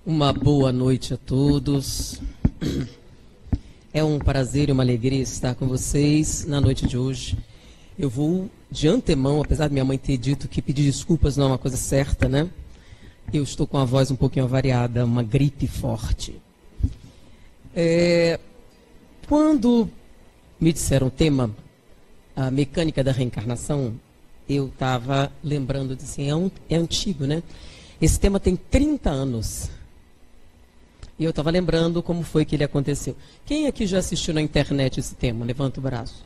Uma boa noite a todos. É um prazer e uma alegria estar com vocês na noite de hoje. Eu vou, de antemão, apesar de minha mãe ter dito que pedir desculpas não é uma coisa certa, né? Eu estou com a voz um pouquinho avariada, uma gripe forte. Quando me disseram o tema, a mecânica da reencarnação, eu estava lembrando, assim, é antigo, né? Esse tema tem 30 anos. E eu estava lembrando como foi que ele aconteceu. Quem aqui já assistiu na internet esse tema? Levanta o braço.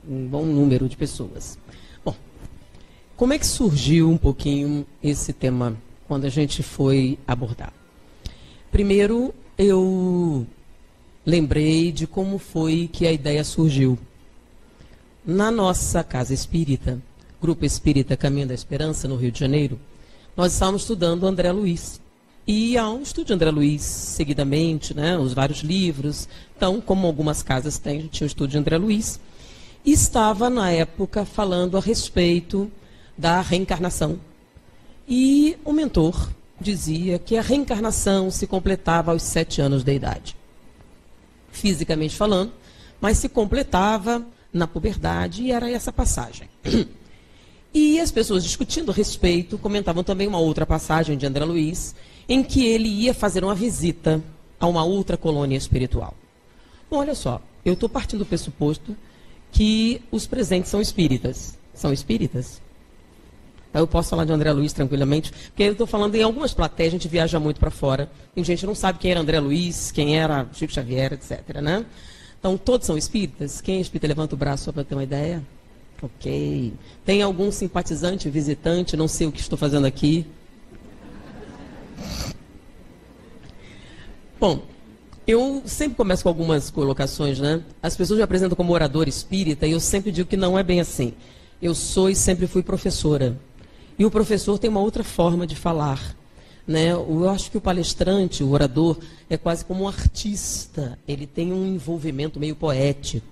Um bom número de pessoas. Bom, como é que surgiu um pouquinho esse tema quando a gente foi abordar? Primeiro, eu lembrei de como foi que a ideia surgiu. Na nossa casa espírita, Grupo Espírita Caminho da Esperança, no Rio de Janeiro, nós estávamos estudando André Luiz. E há um estudo de André Luiz, seguidamente, né, os vários livros. Então, como algumas casas têm, tinha o estudo de André Luiz. E estava, na época, falando a respeito da reencarnação. E o mentor dizia que a reencarnação se completava aos 7 anos de idade. Fisicamente falando, mas se completava na puberdade, e era essa passagem. E as pessoas discutindo a respeito, comentavam também uma outra passagem de André Luiz, em que ele ia fazer uma visita a uma outra colônia espiritual. Bom, olha só, eu estou partindo do pressuposto que os presentes são espíritas. São espíritas? Eu posso falar de André Luiz tranquilamente, porque eu estou falando em algumas plateias, a gente viaja muito para fora, tem gente que não sabe quem era André Luiz, quem era Chico Xavier, etc., né? Então, todos são espíritas? Quem é espírita? Levanta o braço só para ter uma ideia. Ok. Tem algum simpatizante, visitante, não sei o que estou fazendo aqui? Bom, eu sempre começo com algumas colocações, né? As pessoas me apresentam como orador espírita e eu sempre digo que não é bem assim. Eu sou e sempre fui professora. E o professor tem uma outra forma de falar, né? Eu acho que o palestrante, o orador, é quase como um artista. Ele tem um envolvimento meio poético.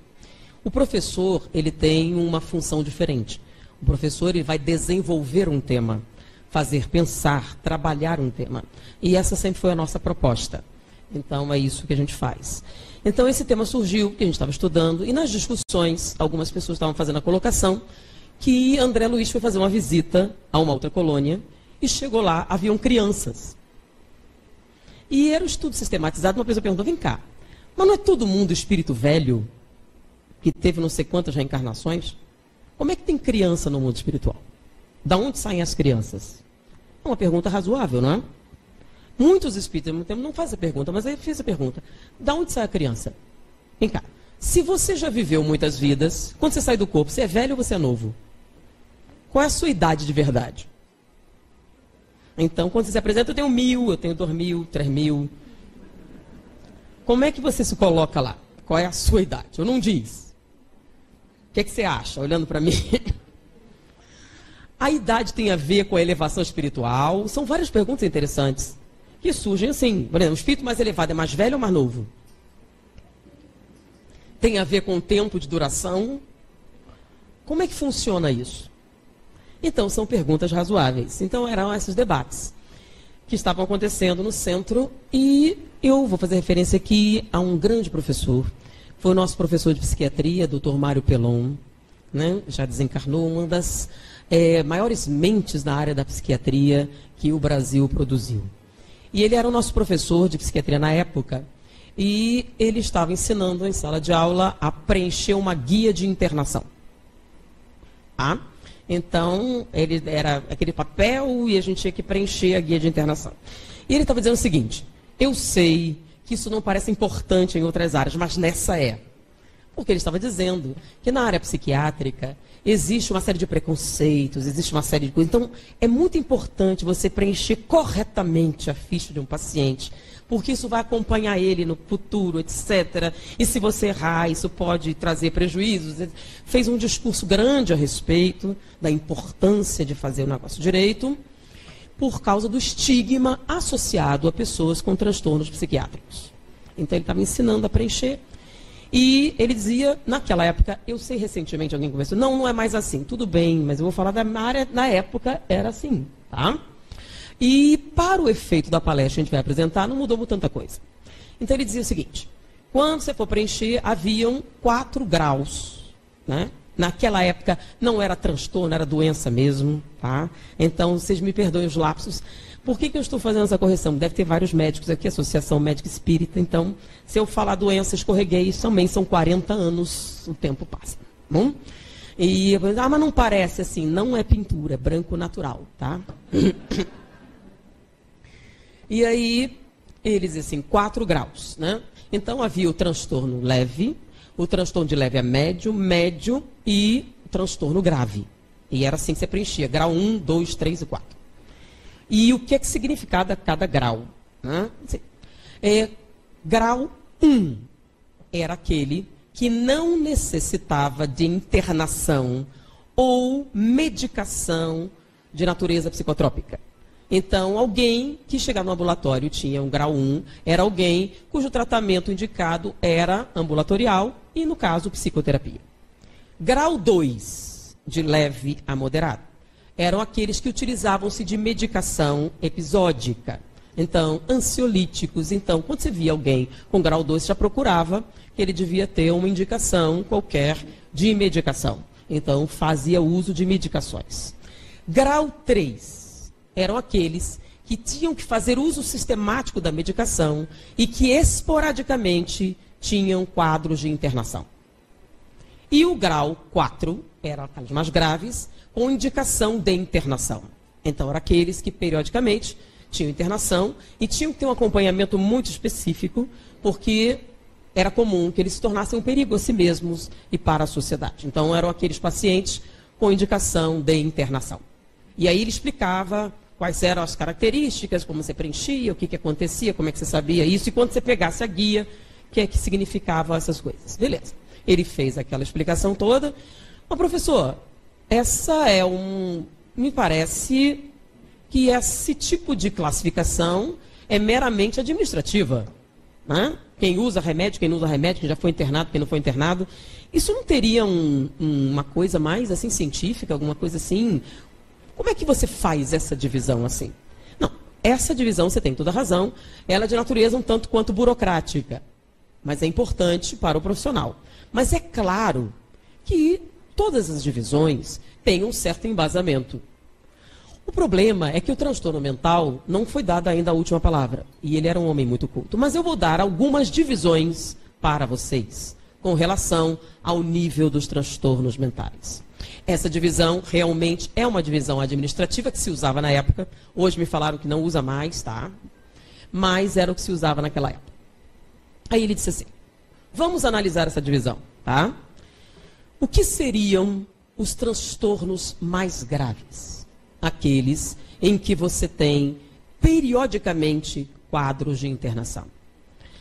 O professor, ele tem uma função diferente. O professor, ele vai desenvolver um tema, fazer pensar, trabalhar um tema. E essa sempre foi a nossa proposta. Então, é isso que a gente faz. Então, esse tema surgiu, que a gente estava estudando, e nas discussões, algumas pessoas estavam fazendo a colocação, que André Luiz foi fazer uma visita a uma outra colônia, e chegou lá, haviam crianças. E era um estudo sistematizado, uma pessoa perguntou, vem cá, mas não é todo mundo espírito velho, que teve não sei quantas reencarnações? Como é que tem criança no mundo espiritual? Da onde saem as crianças? É uma pergunta razoável, não é? Muitos espíritos não fazem a pergunta, mas aí fiz a pergunta. Da onde sai a criança? Vem cá. Se você já viveu muitas vidas, quando você sai do corpo, você é velho ou você é novo? Qual é a sua idade de verdade? Então, quando você se apresenta, eu tenho 1000, eu tenho 2000, 3000. Como é que você se coloca lá? Qual é a sua idade? Eu não diz. O que é que você acha, olhando para mim? A idade tem a ver com a elevação espiritual? São várias perguntas interessantes que surgem assim. Por exemplo, o espírito mais elevado é mais velho ou mais novo? Tem a ver com o tempo de duração? Como é que funciona isso? Então, são perguntas razoáveis. Então, eram esses debates que estavam acontecendo no centro. E eu vou fazer referência aqui a um grande professor. Foi o nosso professor de psiquiatria, Dr. Mário Pelon, né? Já desencarnou, uma das maiores mentes na área da psiquiatria que o Brasil produziu. E ele era o nosso professor de psiquiatria na época, e ele estava ensinando em sala de aula a preencher uma guia de internação. Ah? Então, ele era aquele papel e a gente tinha que preencher a guia de internação. E ele estava dizendo o seguinte, eu sei que isso não parece importante em outras áreas, mas nessa é. Porque ele estava dizendo que na área psiquiátrica existe uma série de preconceitos, existe uma série de coisas. Então, é muito importante você preencher corretamente a ficha de um paciente, porque isso vai acompanhar ele no futuro, etc. E se você errar, isso pode trazer prejuízos. Fez um discurso grande a respeito da importância de fazer o negócio direito, por causa do estigma associado a pessoas com transtornos psiquiátricos. Então, ele estava ensinando a preencher. E ele dizia, naquela época, eu sei recentemente, alguém conversou, não é mais assim, tudo bem, mas eu vou falar da área, na época era assim, tá? E para o efeito da palestra que a gente vai apresentar, não mudou tanta coisa. Então ele dizia o seguinte: quando você for preencher, haviam 4 graus, né? Naquela época não era transtorno, era doença mesmo, tá? Então vocês me perdoem os lapsos. Por que eu estou fazendo essa correção? Deve ter vários médicos aqui, Associação Médica Espírita, então se eu falar doença, escorreguei, também são 40 anos, o tempo passa, bom? E eu vou dizer, mas não parece assim, não é pintura, é branco natural, tá? E aí, eles assim, 4 graus, né? Então havia o transtorno leve, o transtorno de leve a médio, médio e o transtorno grave. E era assim que você preenchia, grau 1, 2, 3 e 4. E o que é que significava cada grau? Né? Grau 1 era aquele que não necessitava de internação ou medicação de natureza psicotrópica. Então, alguém que chegava no ambulatório tinha um grau 1, era alguém cujo tratamento indicado era ambulatorial e, no caso, psicoterapia. Grau 2, de leve a moderado, eram aqueles que utilizavam-se de medicação episódica. Então, ansiolíticos. Então, quando você via alguém com grau 2, já procurava que ele devia ter uma indicação qualquer de medicação. Então, fazia uso de medicações. Grau 3 eram aqueles que tinham que fazer uso sistemático da medicação e que esporadicamente tinham quadros de internação. E o grau 4 eram aqueles mais graves, com indicação de internação. Então, eram aqueles que periodicamente tinham internação e tinham que ter um acompanhamento muito específico, porque era comum que eles se tornassem um perigo a si mesmos e para a sociedade. Então, eram aqueles pacientes com indicação de internação. E aí ele explicava quais eram as características, como você preenchia, o que acontecia, como é que você sabia isso, e quando você pegasse a guia, o que é que significavam essas coisas. Beleza. Ele fez aquela explicação toda. Mas, professor, essa é me parece que esse tipo de classificação é meramente administrativa. Né? Quem usa remédio, quem não usa remédio, quem já foi internado, quem não foi internado. Isso não teria uma coisa mais assim científica, alguma coisa assim? Como é que você faz essa divisão assim? Não, essa divisão, você tem toda a razão, ela é de natureza um tanto quanto burocrática, mas é importante para o profissional. Mas é claro que todas as divisões têm um certo embasamento. O problema é que o transtorno mental não foi dada ainda a última palavra, e ele era um homem muito culto. Mas eu vou dar algumas divisões para vocês, com relação ao nível dos transtornos mentais. Essa divisão realmente é uma divisão administrativa que se usava na época. Hoje me falaram que não usa mais, tá? Mas era o que se usava naquela época. Aí ele disse assim, vamos analisar essa divisão, tá? O que seriam os transtornos mais graves? Aqueles em que você tem periodicamente quadros de internação.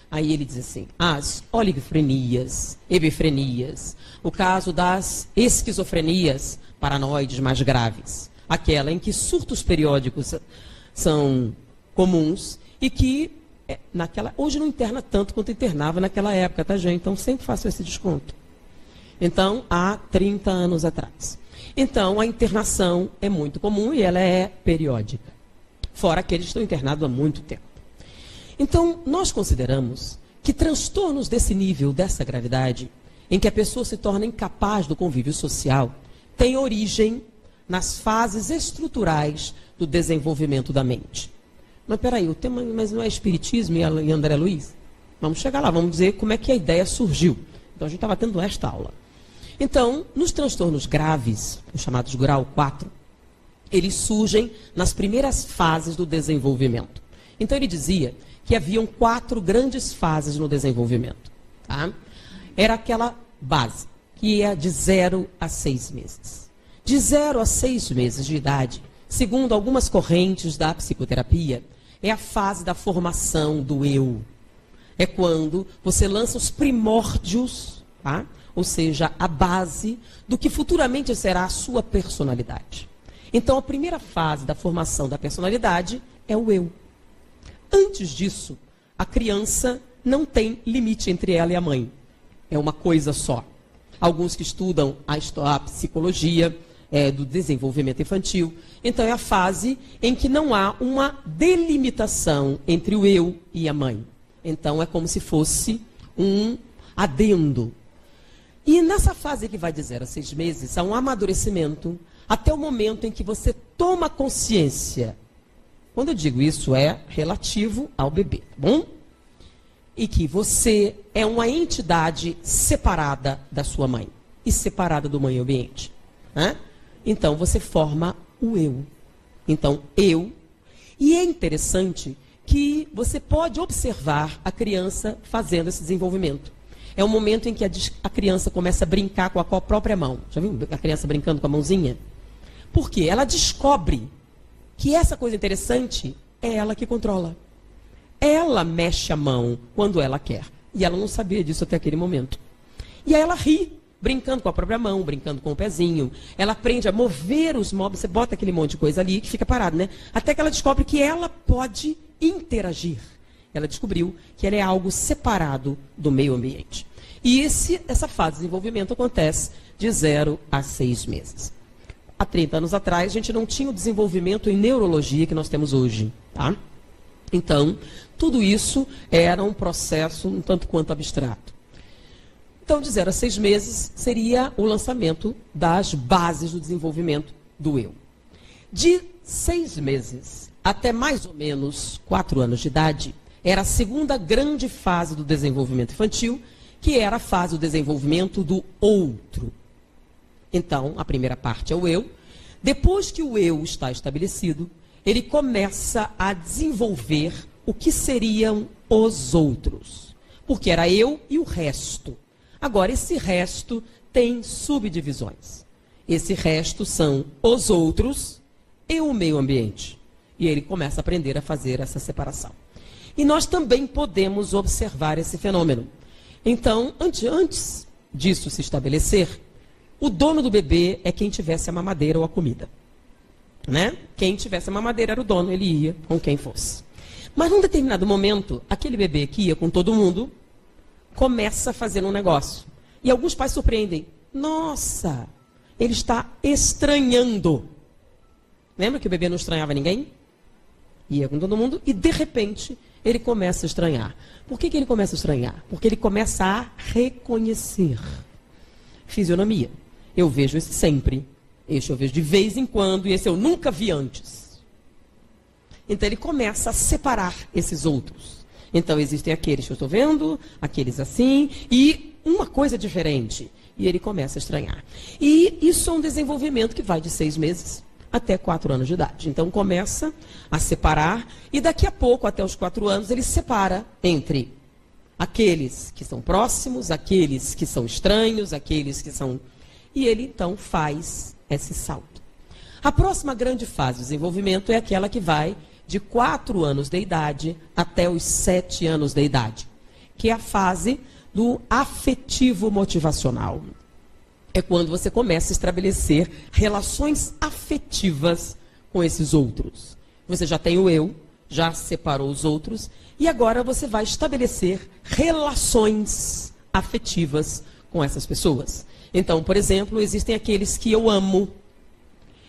Aí ele diz assim, as oligofrenias, hebefrenias, o caso das esquizofrenias paranoides mais graves, aquela em que surtos periódicos são comuns e que hoje não interna tanto quanto internava naquela época, tá, gente? Então sempre faço esse desconto. Então, há 30 anos atrás. Então, a internação é muito comum e ela é periódica, fora aqueles que estão internados há muito tempo. Então, nós consideramos que transtornos desse nível, dessa gravidade, em que a pessoa se torna incapaz do convívio social, têm origem nas fases estruturais do desenvolvimento da mente. Mas peraí, o tema mas não é Espiritismo e André Luiz? Vamos chegar lá, vamos dizer como é que a ideia surgiu. Então, a gente estava tendo esta aula. Então, nos transtornos graves, os chamados grau 4, eles surgem nas primeiras fases do desenvolvimento. Então, ele dizia que haviam 4 grandes fases no desenvolvimento. Tá? Era aquela base, que é de 0 a 6 meses. De 0 a 6 meses de idade, segundo algumas correntes da psicoterapia, é a fase da formação do eu. É quando você lança os primórdios, tá? Ou seja, a base do que futuramente será a sua personalidade. Então, a primeira fase da formação da personalidade é o eu. Antes disso, a criança não tem limite entre ela e a mãe. É uma coisa só. Alguns que estudam a psicologia do desenvolvimento infantil. Então, é a fase em que não há uma delimitação entre o eu e a mãe. Então, é como se fosse um adendo. E nessa fase que vai de 0 a 6 meses, há um amadurecimento até o momento em que você toma consciência. Quando eu digo isso, é relativo ao bebê, tá bom? E que você é uma entidade separada da sua mãe e separada do meio ambiente, né? Então, você forma o eu. Então, eu. E é interessante que você pode observar a criança fazendo esse desenvolvimento. É o momento em que a criança começa a brincar com a própria mão. Já viu a criança brincando com a mãozinha? Por quê? Ela descobre que essa coisa interessante é ela que controla. Ela mexe a mão quando ela quer. E ela não sabia disso até aquele momento. E aí ela ri, brincando com a própria mão, brincando com o pezinho. Ela aprende a mover os móveis. Você bota aquele monte de coisa ali que fica parado, né? Até que ela descobre que ela pode interagir. Ela descobriu que ela é algo separado do meio ambiente. E essa fase de desenvolvimento acontece de 0 a 6 meses. Há 30 anos atrás, a gente não tinha o desenvolvimento em neurologia que nós temos hoje, tá? Então, tudo isso era um processo um tanto quanto abstrato. Então, de 0 a 6 meses seria o lançamento das bases do desenvolvimento do eu. De 6 meses até mais ou menos 4 anos de idade, era a segunda grande fase do desenvolvimento infantil, que era a fase do desenvolvimento do outro. Então, a primeira parte é o eu. Depois que o eu está estabelecido, ele começa a desenvolver o que seriam os outros. Porque era eu e o resto. Agora, esse resto tem subdivisões. Esse resto são os outros e o meio ambiente. E ele começa a aprender a fazer essa separação. E nós também podemos observar esse fenômeno. Então, antes disso se estabelecer, o dono do bebê é quem tivesse a mamadeira ou a comida. Né? Quem tivesse a mamadeira era o dono, ele ia com quem fosse. Mas num determinado momento, aquele bebê que ia com todo mundo, começa a fazer um negócio. E alguns pais surpreendem. Nossa, ele está estranhando. Lembra que o bebê não estranhava ninguém? Ia com todo mundo e, de repente, ele começa a estranhar. Por que ele começa a estranhar? Porque ele começa a reconhecer fisionomia. Eu vejo esse sempre. Este eu vejo de vez em quando e esse eu nunca vi antes. Então ele começa a separar esses outros. Então existem aqueles que eu estou vendo, aqueles assim, e uma coisa diferente. E ele começa a estranhar. E isso é um desenvolvimento que vai de 6 meses até 4 anos de idade. Então começa a separar e daqui a pouco, até os 4 anos, ele separa entre aqueles que são próximos, aqueles que são estranhos, aqueles que são... E ele então faz esse salto. A próxima grande fase de desenvolvimento é aquela que vai de 4 anos de idade até os 7 anos de idade, que é a fase do afetivo motivacional. É quando você começa a estabelecer relações afetivas com esses outros. Você já tem o eu, já separou os outros, e agora você vai estabelecer relações afetivas com essas pessoas. Então, por exemplo, existem aqueles que eu amo,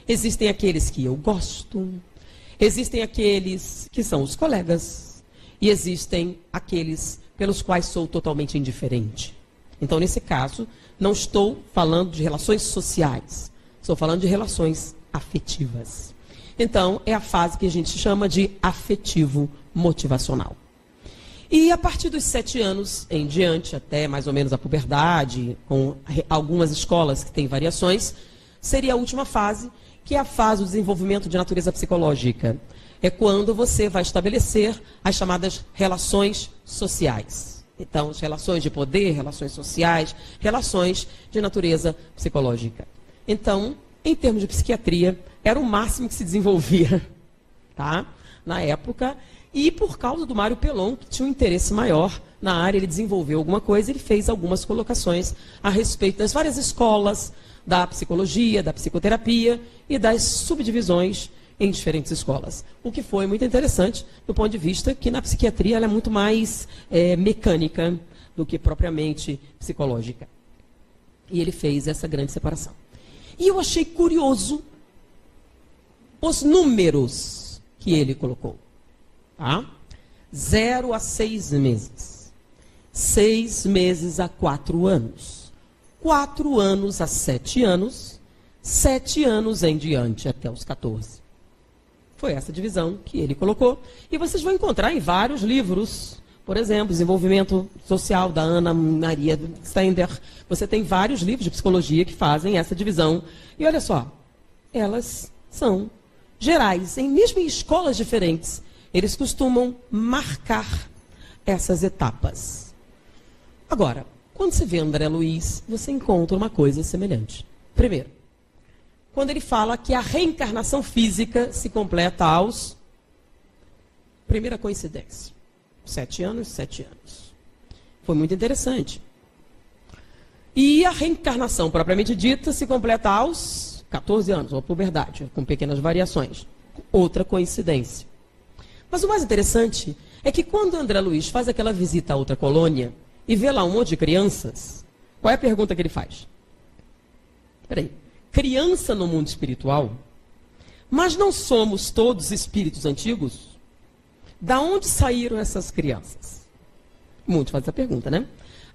existem aqueles que eu gosto, existem aqueles que são os colegas, e existem aqueles pelos quais sou totalmente indiferente. Então, nesse caso, não estou falando de relações sociais, estou falando de relações afetivas. Então, é a fase que a gente chama de afetivo motivacional. E a partir dos 7 anos em diante, até mais ou menos a puberdade, com algumas escolas que têm variações, seria a última fase, que é a fase do desenvolvimento de natureza psicológica. É quando você vai estabelecer as chamadas relações sociais. Então, as relações de poder, relações sociais, relações de natureza psicológica. Então, em termos de psiquiatria, era o máximo que se desenvolvia, tá? Na época. E por causa do Mário Pelon, que tinha um interesse maior na área, ele desenvolveu alguma coisa, ele fez algumas colocações a respeito das várias escolas, da psicologia, da psicoterapia e das subdivisões em diferentes escolas. O que foi muito interessante do ponto de vista que na psiquiatria ela é muito mais mecânica do que propriamente psicológica. E ele fez essa grande separação. E eu achei curioso os números que ele colocou. Tá? 0 a 6 meses. 6 meses a 4 anos. 4 anos a 7 anos. 7 anos em diante até os 14. Foi essa divisão que ele colocou. E vocês vão encontrar em vários livros. Por exemplo, Desenvolvimento Social, da Ana Maria Stender. Você tem vários livros de psicologia que fazem essa divisão. E olha só, elas são gerais, mesmo em escolas diferentes, eles costumam marcar essas etapas. Agora, quando você vê André Luiz, você encontra uma coisa semelhante. Primeiro, quando ele fala que a reencarnação física se completa aos... Primeira coincidência. 7 anos, 7 anos. Foi muito interessante. E a reencarnação propriamente dita se completa aos 14 anos, ou puberdade, com pequenas variações. Outra coincidência. Mas o mais interessante é que quando André Luiz faz aquela visita a outra colônia e vê lá um monte de crianças, qual é a pergunta que ele faz? Peraí, criança no mundo espiritual? Mas não somos todos espíritos antigos? Da onde saíram essas crianças? Muitos fazem essa pergunta, né?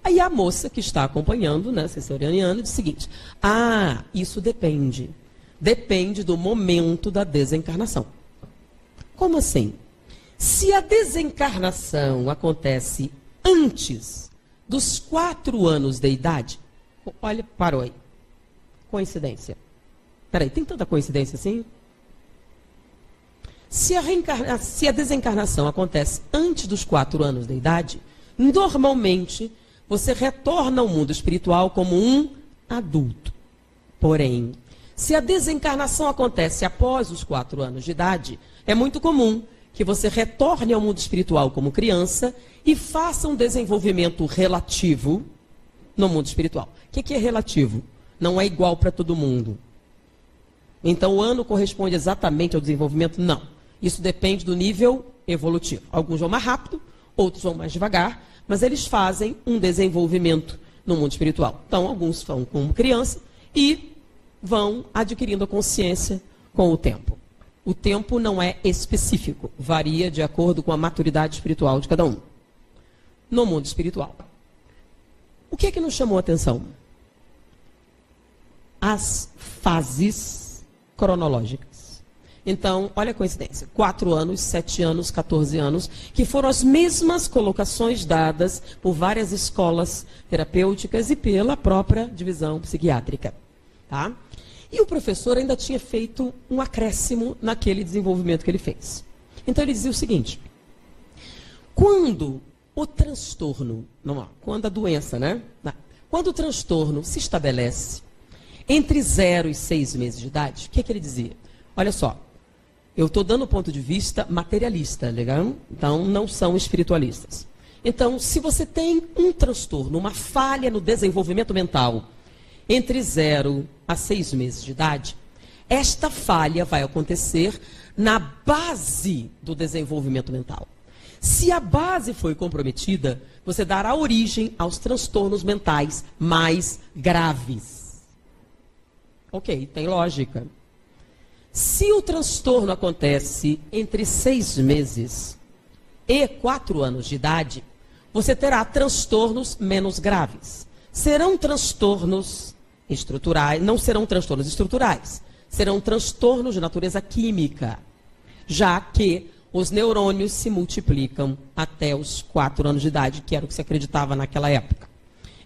Aí a moça que está acompanhando, né, assessoriana, diz o seguinte: ah, isso depende. Depende do momento da desencarnação. Como assim? Se a desencarnação acontece antes dos 4 anos de idade, olha, parou aí. Coincidência. Peraí, tem tanta coincidência assim? Se a desencarnação acontece antes dos 4 anos de idade, normalmente você retorna ao mundo espiritual como um adulto. Porém, se a desencarnação acontece após os 4 anos de idade, é muito comum que você retorne ao mundo espiritual como criança e faça um desenvolvimento relativo no mundo espiritual. O que é relativo? Não é igual para todo mundo. Então o ano corresponde exatamente ao desenvolvimento? Não. Isso depende do nível evolutivo. Alguns vão mais rápido, outros vão mais devagar, mas eles fazem um desenvolvimento no mundo espiritual. Então, alguns vão como criança e vão adquirindo a consciência com o tempo. O tempo não é específico, varia de acordo com a maturidade espiritual de cada um. No mundo espiritual. O que é que nos chamou a atenção? As fases cronológicas. Então, olha a coincidência, 4 anos, 7 anos, 14 anos, que foram as mesmas colocações dadas por várias escolas terapêuticas e pela própria divisão psiquiátrica. Tá? E o professor ainda tinha feito um acréscimo naquele desenvolvimento que ele fez. Então, ele dizia o seguinte: quando o transtorno, quando a doença, né? Quando o transtorno se estabelece entre 0 e 6 meses de idade, o que é que ele dizia? Olha só, eu estou dando o ponto de vista materialista, legal? Então, não são espiritualistas. Então, se você tem um transtorno, uma falha no desenvolvimento mental, entre 0 a 6 meses de idade, esta falha vai acontecer na base do desenvolvimento mental. Se a base foi comprometida, você dará origem aos transtornos mentais mais graves. Ok, tem lógica. Se o transtorno acontece entre 6 meses e 4 anos de idade, você terá transtornos menos graves. Serão transtornos estruturais, não serão transtornos estruturais, serão transtornos de natureza química, já que os neurônios se multiplicam até os 4 anos de idade, que era o que se acreditava naquela época.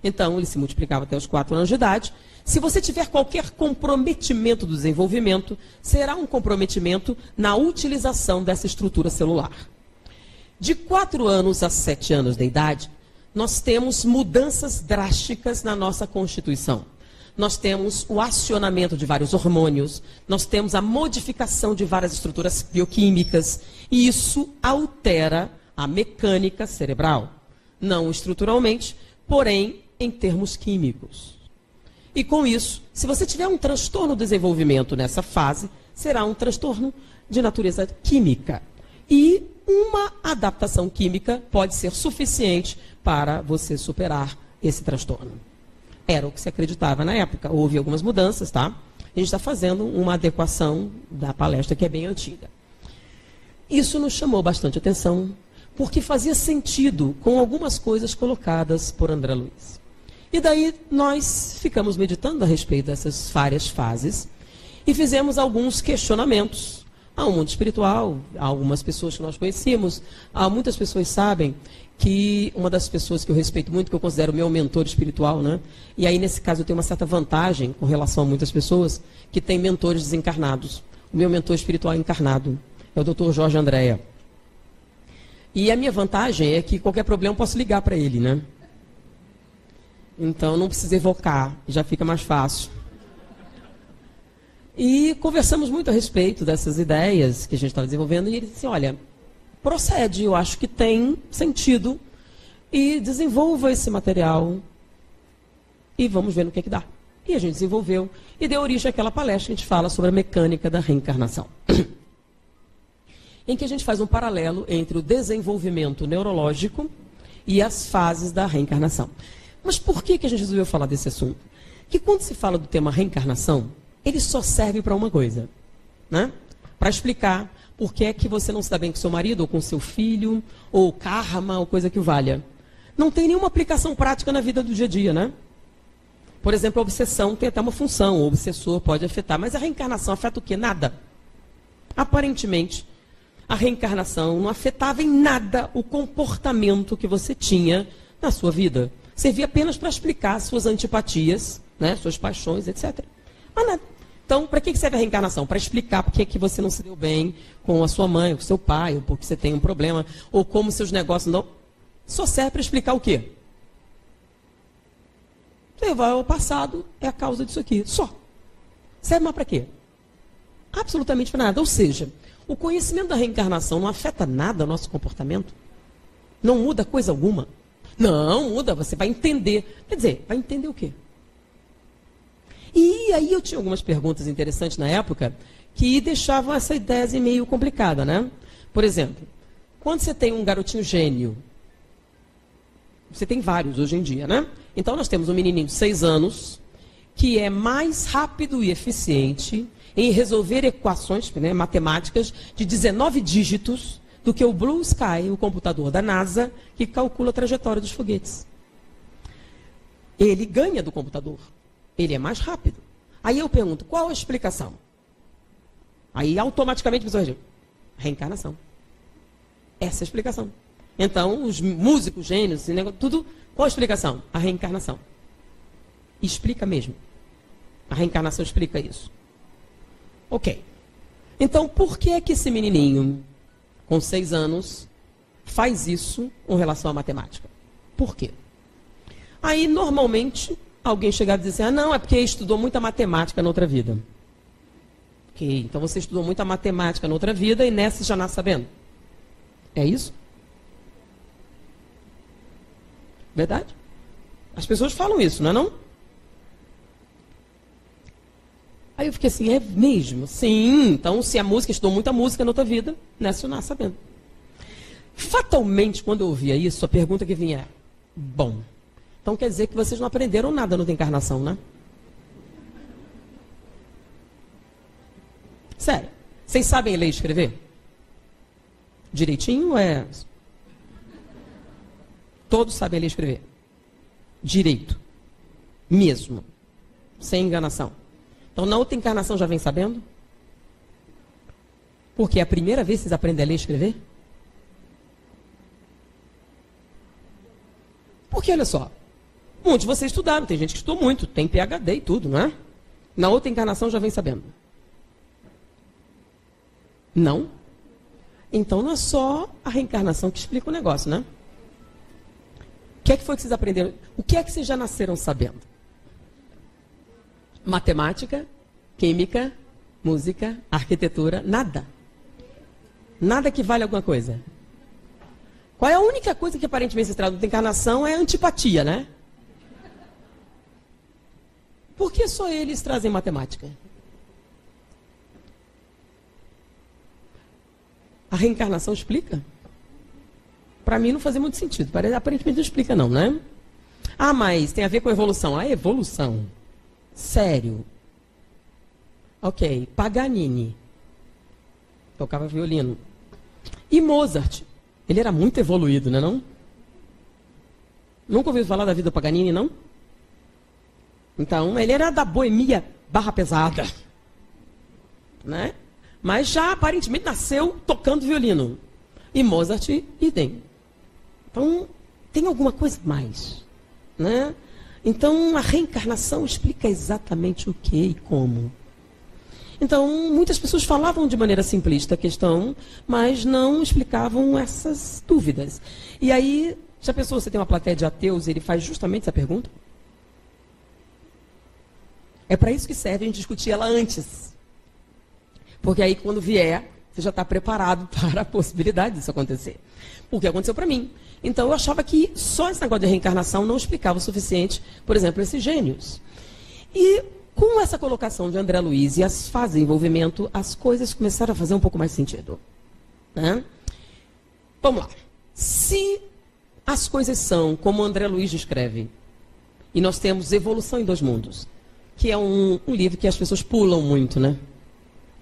Então, ele se multiplicava até os 4 anos de idade. Se você tiver qualquer comprometimento do desenvolvimento, será um comprometimento na utilização dessa estrutura celular. De 4 anos a 7 anos de idade, nós temos mudanças drásticas na nossa constituição. Nós temos o acionamento de vários hormônios, nós temos a modificação de várias estruturas bioquímicas, e isso altera a mecânica cerebral. Não estruturalmente, porém em termos químicos. E com isso, se você tiver um transtorno do desenvolvimento nessa fase, será um transtorno de natureza química. E uma adaptação química pode ser suficiente para você superar esse transtorno. Era o que se acreditava na época. Houve algumas mudanças, tá? A gente está fazendo uma adequação da palestra que é bem antiga. Isso nos chamou bastante atenção, porque fazia sentido com algumas coisas colocadas por André Luiz. E daí nós ficamos meditando a respeito dessas várias fases e fizemos alguns questionamentos ao mundo espiritual, a algumas pessoas que nós conhecíamos. Muitas pessoas sabem que uma das pessoas que eu respeito muito, que eu considero meu mentor espiritual, né? E aí nesse caso eu tenho uma certa vantagem com relação a muitas pessoas que têm mentores desencarnados. O meu mentor espiritual encarnado é o Dr. Jorge Andréa. E a minha vantagem é que qualquer problema eu posso ligar para ele, né? Então não precisa evocar, já fica mais fácil. E conversamos muito a respeito dessas ideias que a gente estava desenvolvendo, e ele disse, olha, procede, eu acho que tem sentido, e desenvolva esse material, e vamos ver no que dá. E a gente desenvolveu, e deu origem àquela palestra que a gente fala sobre a mecânica da reencarnação. Em que a gente faz um paralelo entre o desenvolvimento neurológico e as fases da reencarnação. Mas por que a gente resolveu falar desse assunto? Que quando se fala do tema reencarnação, ele só serve para uma coisa, né? Para explicar por que é que você não se dá bem com seu marido, ou com seu filho, ou karma, ou coisa que o valha. Não tem nenhuma aplicação prática na vida do dia a dia, né? Por exemplo, a obsessão tem até uma função, o obsessor pode afetar, mas a reencarnação afeta o quê? Nada. Aparentemente, a reencarnação não afetava em nada o comportamento que você tinha na sua vida. Servia apenas para explicar suas antipatias, né, suas paixões, etc. Mas nada. Então, para que serve a reencarnação? Para explicar por que você não se deu bem com a sua mãe, com o seu pai, ou porque você tem um problema, ou como seus negócios não... Só serve para explicar o quê? Você vai ao passado, é a causa disso aqui. Só. Serve mais para quê? Absolutamente para nada. Ou seja, o conhecimento da reencarnação não afeta nada o nosso comportamento? Não muda coisa alguma? Não, muda. Você vai entender. Quer dizer, vai entender o quê? E aí eu tinha algumas perguntas interessantes na época que deixavam essa ideia meio complicada, né? Por exemplo, quando você tem um garotinho gênio, você tem vários hoje em dia, né? Então nós temos um menininho de 6 anos que é mais rápido e eficiente em resolver equações, né, matemáticas de 19 dígitos do que o Blue Sky, o computador da NASA, que calcula a trajetória dos foguetes. Ele ganha do computador. Ele é mais rápido. Aí eu pergunto, qual a explicação? Aí automaticamente a pessoa diz, reencarnação. Essa é a explicação. Então, os músicos, gênios, tudo, qual a explicação? A reencarnação. Explica mesmo. A reencarnação explica isso. Ok. Então, por que é que esse menininho, com 6 anos, faz isso com relação à matemática? Por quê? Aí, normalmente, alguém chegar e dizer assim, não, é porque estudou muita matemática na outra vida. Ok, então você estudou muita matemática na outra vida e nessa já nasce sabendo. É isso? Verdade? As pessoas falam isso, não é não? Aí eu fiquei assim, é mesmo? Sim, então se a música, estudou muita música na outra vida, nessa já nasce sabendo. Fatalmente, quando eu ouvia isso, a pergunta que vinha é, bom, então quer dizer que vocês não aprenderam nada na encarnação, né? Sério. Vocês sabem ler e escrever? Direitinho ou é... Todos sabem ler e escrever. Direito. Mesmo. Sem enganação. Então, na outra encarnação já vem sabendo? Porque é a primeira vez que vocês aprendem a ler e escrever? Porque, olha só, muitos de vocês estudaram, tem gente que estudou muito, tem PhD e tudo, não é? Na outra encarnação já vem sabendo. Não? Então não é só a reencarnação que explica o negócio, né? O que é que foi que vocês aprenderam? O que é que vocês já nasceram sabendo? Matemática, química, música, arquitetura, nada. Nada que vale alguma coisa. Qual é a única coisa que aparentemente se trata da encarnação é a antipatia, né? Por que só eles trazem matemática? A reencarnação explica? Para mim não fazia muito sentido. Aparentemente não explica não, né? Ah, mas tem a ver com a evolução. A evolução? Sério? Ok, Paganini. Tocava violino. E Mozart? Ele era muito evoluído, não é não? Nunca ouviu falar da vida do Paganini, não? Então, ele era da boemia barra pesada. Né? Mas já aparentemente nasceu tocando violino. E Mozart, idem. Então, tem alguma coisa mais. Né? Então, a reencarnação explica exatamente o que e como. Então, muitas pessoas falavam de maneira simplista a questão, mas não explicavam essas dúvidas. E aí, já pensou, você tem uma plateia de ateus e ele faz justamente essa pergunta? É para isso que serve a gente discutir ela antes. Porque aí, quando vier, você já está preparado para a possibilidade disso acontecer. O que aconteceu para mim. Então, eu achava que só esse negócio de reencarnação não explicava o suficiente, por exemplo, esses gênios. E com essa colocação de André Luiz e as fases de envolvimento, as coisas começaram a fazer um pouco mais sentido. Né? Vamos lá. Se as coisas são como André Luiz descreve, e nós temos Evolução em Dois Mundos, que é um livro que as pessoas pulam muito, né?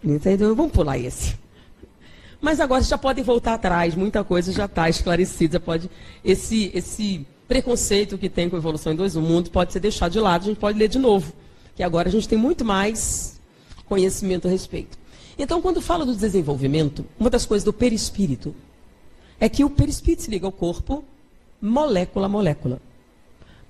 Entendeu? Vamos pular esse. Mas agora já podem voltar atrás, muita coisa já está esclarecida, já pode, esse preconceito que tem com Evolução em Dois Mundos pode ser deixado de lado, a gente pode ler de novo, que agora a gente tem muito mais conhecimento a respeito. Então, quando fala do desenvolvimento, uma das coisas do perispírito é que o perispírito se liga ao corpo, molécula a molécula.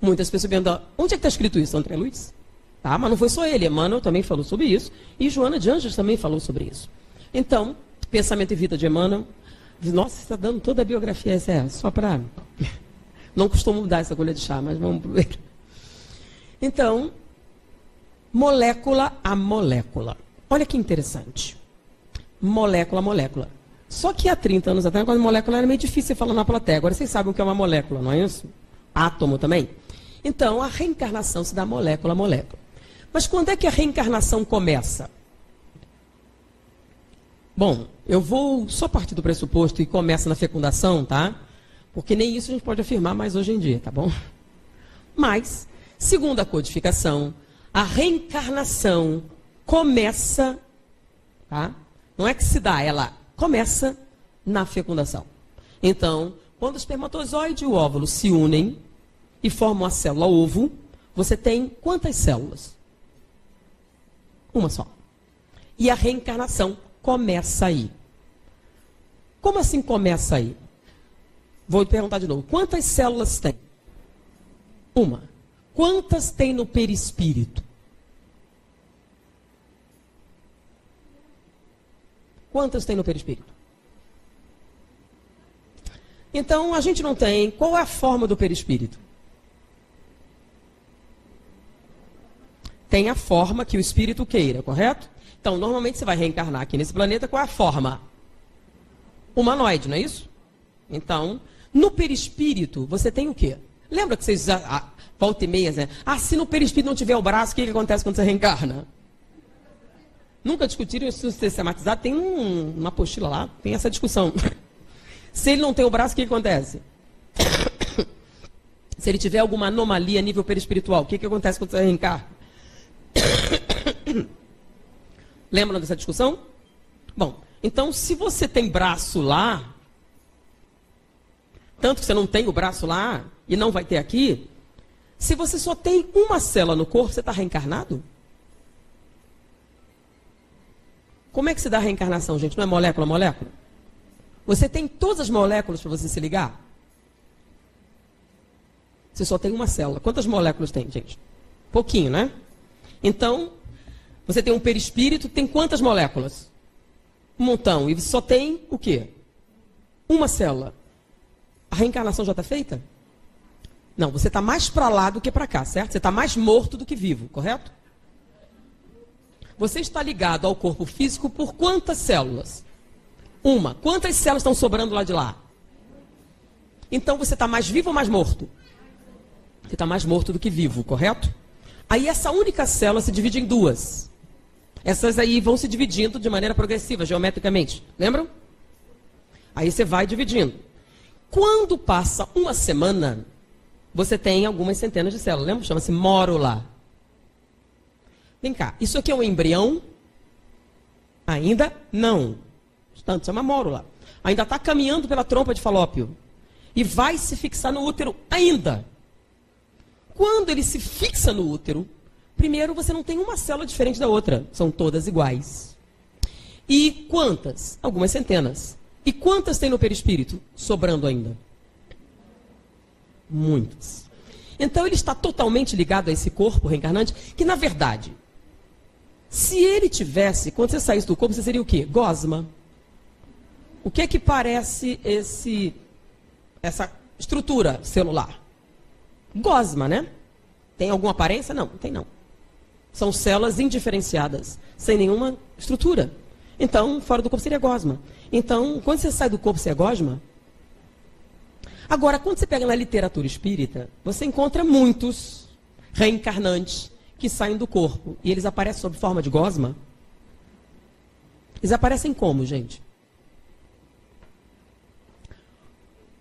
Muitas pessoas perguntam, onde é que está escrito isso, André Luiz? Tá, mas não foi só ele, Emmanuel também falou sobre isso, e Joana de Anjos também falou sobre isso. Então, Pensamento e Vida de Emmanuel, nossa, você está dando toda a biografia, essa é só para... Não costumo dar essa colher de chá, mas vamos ver. Então, molécula a molécula. Olha que interessante. Molécula a molécula. Só que há 30 anos atrás, quando molécula era meio difícil falar na plateia. Agora vocês sabem o que é uma molécula, não é isso? Átomo também. Então, a reencarnação se dá molécula a molécula. Mas quando é que a reencarnação começa? Bom, eu vou só partir do pressuposto e começa na fecundação, tá? Porque nem isso a gente pode afirmar mais hoje em dia, tá bom? Mas, segundo a codificação, a reencarnação começa, tá? Não é que se dá, ela começa na fecundação. Então, quando o espermatozoide e o óvulo se unem e formam a célula ovo, você tem quantas células? Uma só. E a reencarnação começa aí. Como assim começa aí? Vou te perguntar de novo. Quantas células tem? Uma. Quantas tem no perispírito? Quantas tem no perispírito? Então, a gente não tem... Qual é a forma do perispírito? Tem a forma que o espírito queira, correto? Então, normalmente você vai reencarnar aqui nesse planeta, qual é a forma? Humanoide, não é isso? Então, no perispírito, você tem o quê? Lembra que vocês, volta e meia, né? Se no perispírito não tiver o braço, o que acontece quando você reencarna? Nunca discutiram isso sistematizado? Tem uma apostila lá, tem essa discussão. Se ele não tem o braço, o que acontece? Se ele tiver alguma anomalia a nível perispiritual, o que acontece quando você reencarna? Lembram dessa discussão? Bom, então se você tem braço lá, tanto que você não tem o braço lá e não vai ter aqui, se você só tem uma célula no corpo, você está reencarnado? Como é que se dá a reencarnação, gente? Não é molécula a molécula? Você tem todas as moléculas para você se ligar? Você só tem uma célula. Quantas moléculas tem, gente? Pouquinho, né? Então, você tem um perispírito, tem quantas moléculas? Um montão. E você só tem o quê? Uma célula. A reencarnação já está feita? Não, você está mais para lá do que para cá, certo? Você está mais morto do que vivo, correto? Você está ligado ao corpo físico por quantas células? Uma. Quantas células estão sobrando lá de lá? Então você está mais vivo ou mais morto? Você está mais morto do que vivo, correto? Aí essa única célula se divide em duas. Essas aí vão se dividindo de maneira progressiva, geometricamente. Lembram? Aí você vai dividindo. Quando passa uma semana, você tem algumas centenas de células. Lembra? Chama-se mórula. Vem cá, isso aqui é um embrião Ainda não. Portanto, chama mórula. Ainda está caminhando pela trompa de Falópio. E vai se fixar no útero ainda. Quando ele se fixa no útero, primeiro você não tem uma célula diferente da outra. São todas iguais. E quantas? Algumas centenas. E quantas tem no perispírito? Sobrando ainda. Muitas. Então ele está totalmente ligado a esse corpo reencarnante, que na verdade, se ele tivesse, quando você saísse do corpo, você seria o quê? Gosma. O que é que parece essa estrutura celular? Gosma, né? Tem alguma aparência? Não, não tem não. São células indiferenciadas, sem nenhuma estrutura. Então, fora do corpo seria gosma. Então, quando você sai do corpo, você é gosma? Agora, quando você pega na literatura espírita, você encontra muitos reencarnantes que saem do corpo. E eles aparecem sob forma de gosma. Eles aparecem como, gente?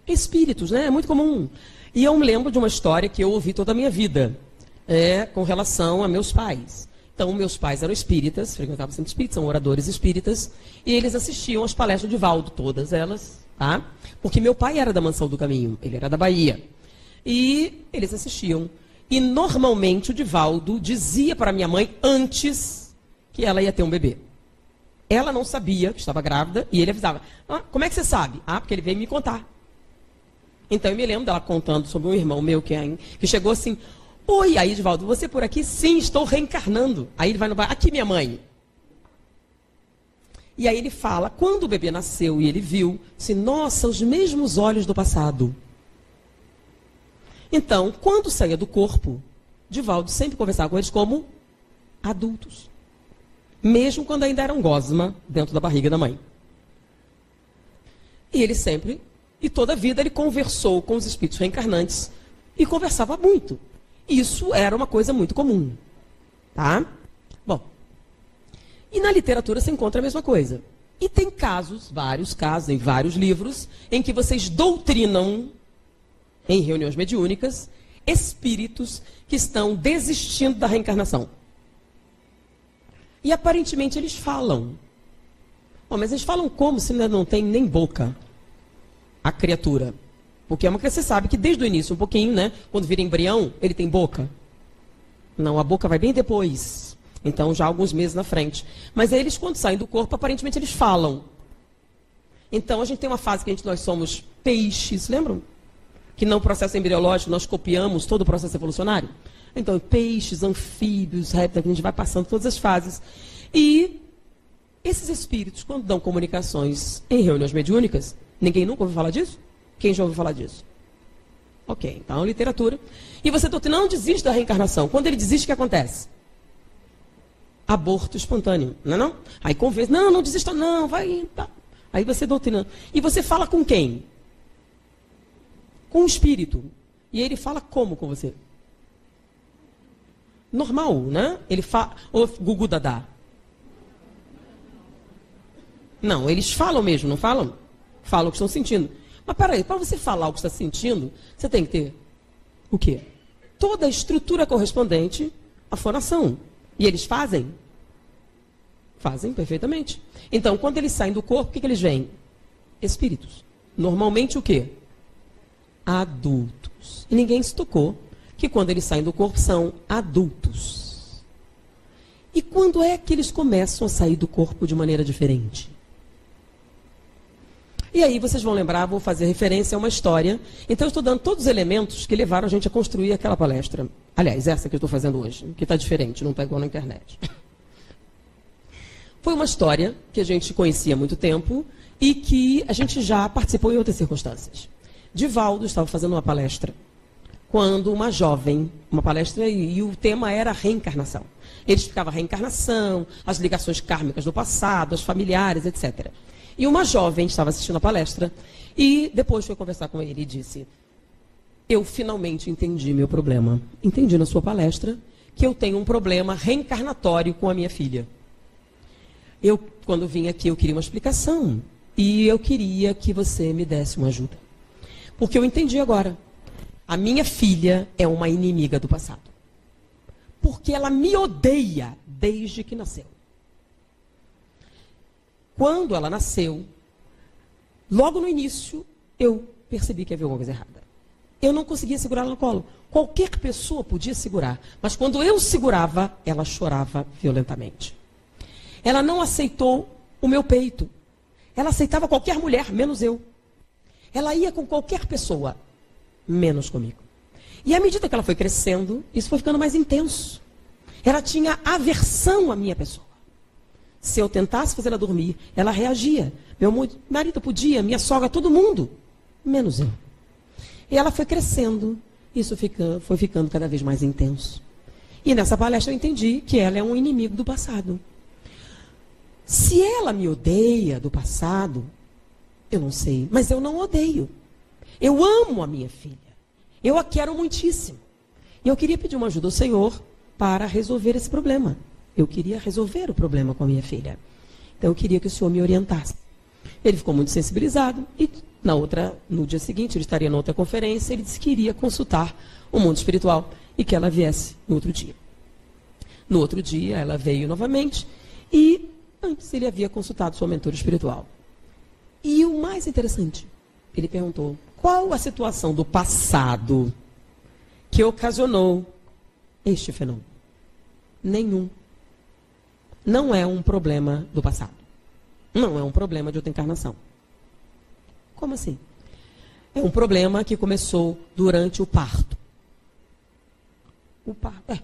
Espíritos, né? É muito comum. E eu me lembro de uma história que eu ouvi toda a minha vida, com relação a meus pais. Então, meus pais eram espíritas, frequentavam sempre espíritas, são oradores espíritas, e eles assistiam às palestras de Valdo, todas elas, tá? Porque meu pai era da Mansão do Caminho, ele era da Bahia. E eles assistiam. E normalmente o Divaldo dizia para minha mãe antes que ela ia ter um bebê. Ela não sabia que estava grávida e ele avisava. Ah, como é que você sabe? Ah, porque ele veio me contar. Então eu me lembro dela contando sobre um irmão meu que chegou assim: oi, aí Divaldo, você por aqui? Sim, estou reencarnando. Aí ele vai no bar, aqui minha mãe. E aí ele fala, quando o bebê nasceu e ele viu, assim, nossa, os mesmos olhos do passado. Então, quando saía do corpo, Divaldo sempre conversava com eles como adultos. Mesmo quando ainda eram gosma dentro da barriga da mãe. E ele sempre, e toda a vida, ele conversou com os espíritos reencarnantes e conversava muito. Isso era uma coisa muito comum. Tá? Bom, e na literatura se encontra a mesma coisa. E tem casos, vários casos, em vários livros, em que vocês doutrinam, em reuniões mediúnicas, espíritos que estão desistindo da reencarnação. E aparentemente eles falam. Bom, mas eles falam como se não tem nem boca a criatura? Porque é uma criança, você sabe que desde o início, um pouquinho, né? Quando vira embrião, ele tem boca. Não, a boca vai bem depois. Então, já alguns meses na frente. Mas aí eles, quando saem do corpo, aparentemente eles falam. Então, a gente tem uma fase que nós somos peixes, lembram? Que no processo embriológico nós copiamos todo o processo evolucionário. Então, peixes, anfíbios, répteis, a gente vai passando todas as fases. E esses espíritos, quando dão comunicações em reuniões mediúnicas, ninguém nunca ouviu falar disso? Quem já ouviu falar disso? Ok, então, literatura. E você doutrina, não desiste da reencarnação. Quando ele desiste, o que acontece? Aborto espontâneo, não é não? Aí convence, não desista não, vai... Tá. Aí você doutrina. E você fala com quem? Com o espírito. E ele fala como com você? Normal, né? Ele fala... Ô, Gugu Dadá. Não, eles falam mesmo, não falam? Falam o que estão sentindo. Mas peraí, para você falar o que está sentindo, você tem que ter o quê? Toda a estrutura correspondente à fonação. E eles fazem? Fazem perfeitamente. Então, quando eles saem do corpo, o que eles veem? Espíritos. Normalmente o quê? Adultos. E ninguém se tocou que quando eles saem do corpo são adultos. E quando é que eles começam a sair do corpo de maneira diferente? E aí vocês vão lembrar, vou fazer referência a uma história. Então eu estou dando todos os elementos que levaram a gente a construir aquela palestra. Aliás, essa que eu estou fazendo hoje, que está diferente, não está igual na internet. Foi uma história que a gente conhecia há muito tempo e que a gente já participou em outras circunstâncias. Divaldo estava fazendo uma palestra quando uma jovem, uma palestra, e o tema era reencarnação. Ele explicava a reencarnação, as ligações kármicas do passado, as familiares, etc. E uma jovem estava assistindo a palestra e depois foi conversar com ele e disse: eu finalmente entendi meu problema. Entendi na sua palestra que eu tenho um problema reencarnatório com a minha filha. Eu, quando vim aqui, eu queria uma explicação e eu queria que você me desse uma ajuda. Porque eu entendi agora. A minha filha é uma inimiga do passado. Porque ela me odeia desde que nasceu. Quando ela nasceu, logo no início, eu percebi que havia alguma coisa errada. Eu não conseguia segurar ela no colo. Qualquer pessoa podia segurar, mas quando eu segurava, ela chorava violentamente. Ela não aceitou o meu peito. Ela aceitava qualquer mulher, menos eu. Ela ia com qualquer pessoa, menos comigo. E à medida que ela foi crescendo, isso foi ficando mais intenso. Ela tinha aversão à minha pessoa. Se eu tentasse fazer ela dormir, ela reagia. Meu marido podia, minha sogra, todo mundo, menos eu. E ela foi crescendo, isso foi ficando cada vez mais intenso. E nessa palestra eu entendi que ela é um inimigo do passado. Se ela me odeia do passado, eu não sei, mas eu não odeio. Eu amo a minha filha. Eu a quero muitíssimo. E eu queria pedir uma ajuda ao Senhor para resolver esse problema. Eu queria resolver o problema com a minha filha. Então eu queria que o Senhor me orientasse. Ele ficou muito sensibilizado e no dia seguinte, ele estaria na outra conferência, ele disse que iria consultar o mundo espiritual e que ela viesse no outro dia. No outro dia, ela veio novamente e antes ele havia consultado sua mentora espiritual. E o mais interessante, ele perguntou, qual a situação do passado que ocasionou este fenômeno? Nenhum. Não é um problema do passado. Não é um problema de outra encarnação. Como assim? É um problema que começou durante o parto. O parto,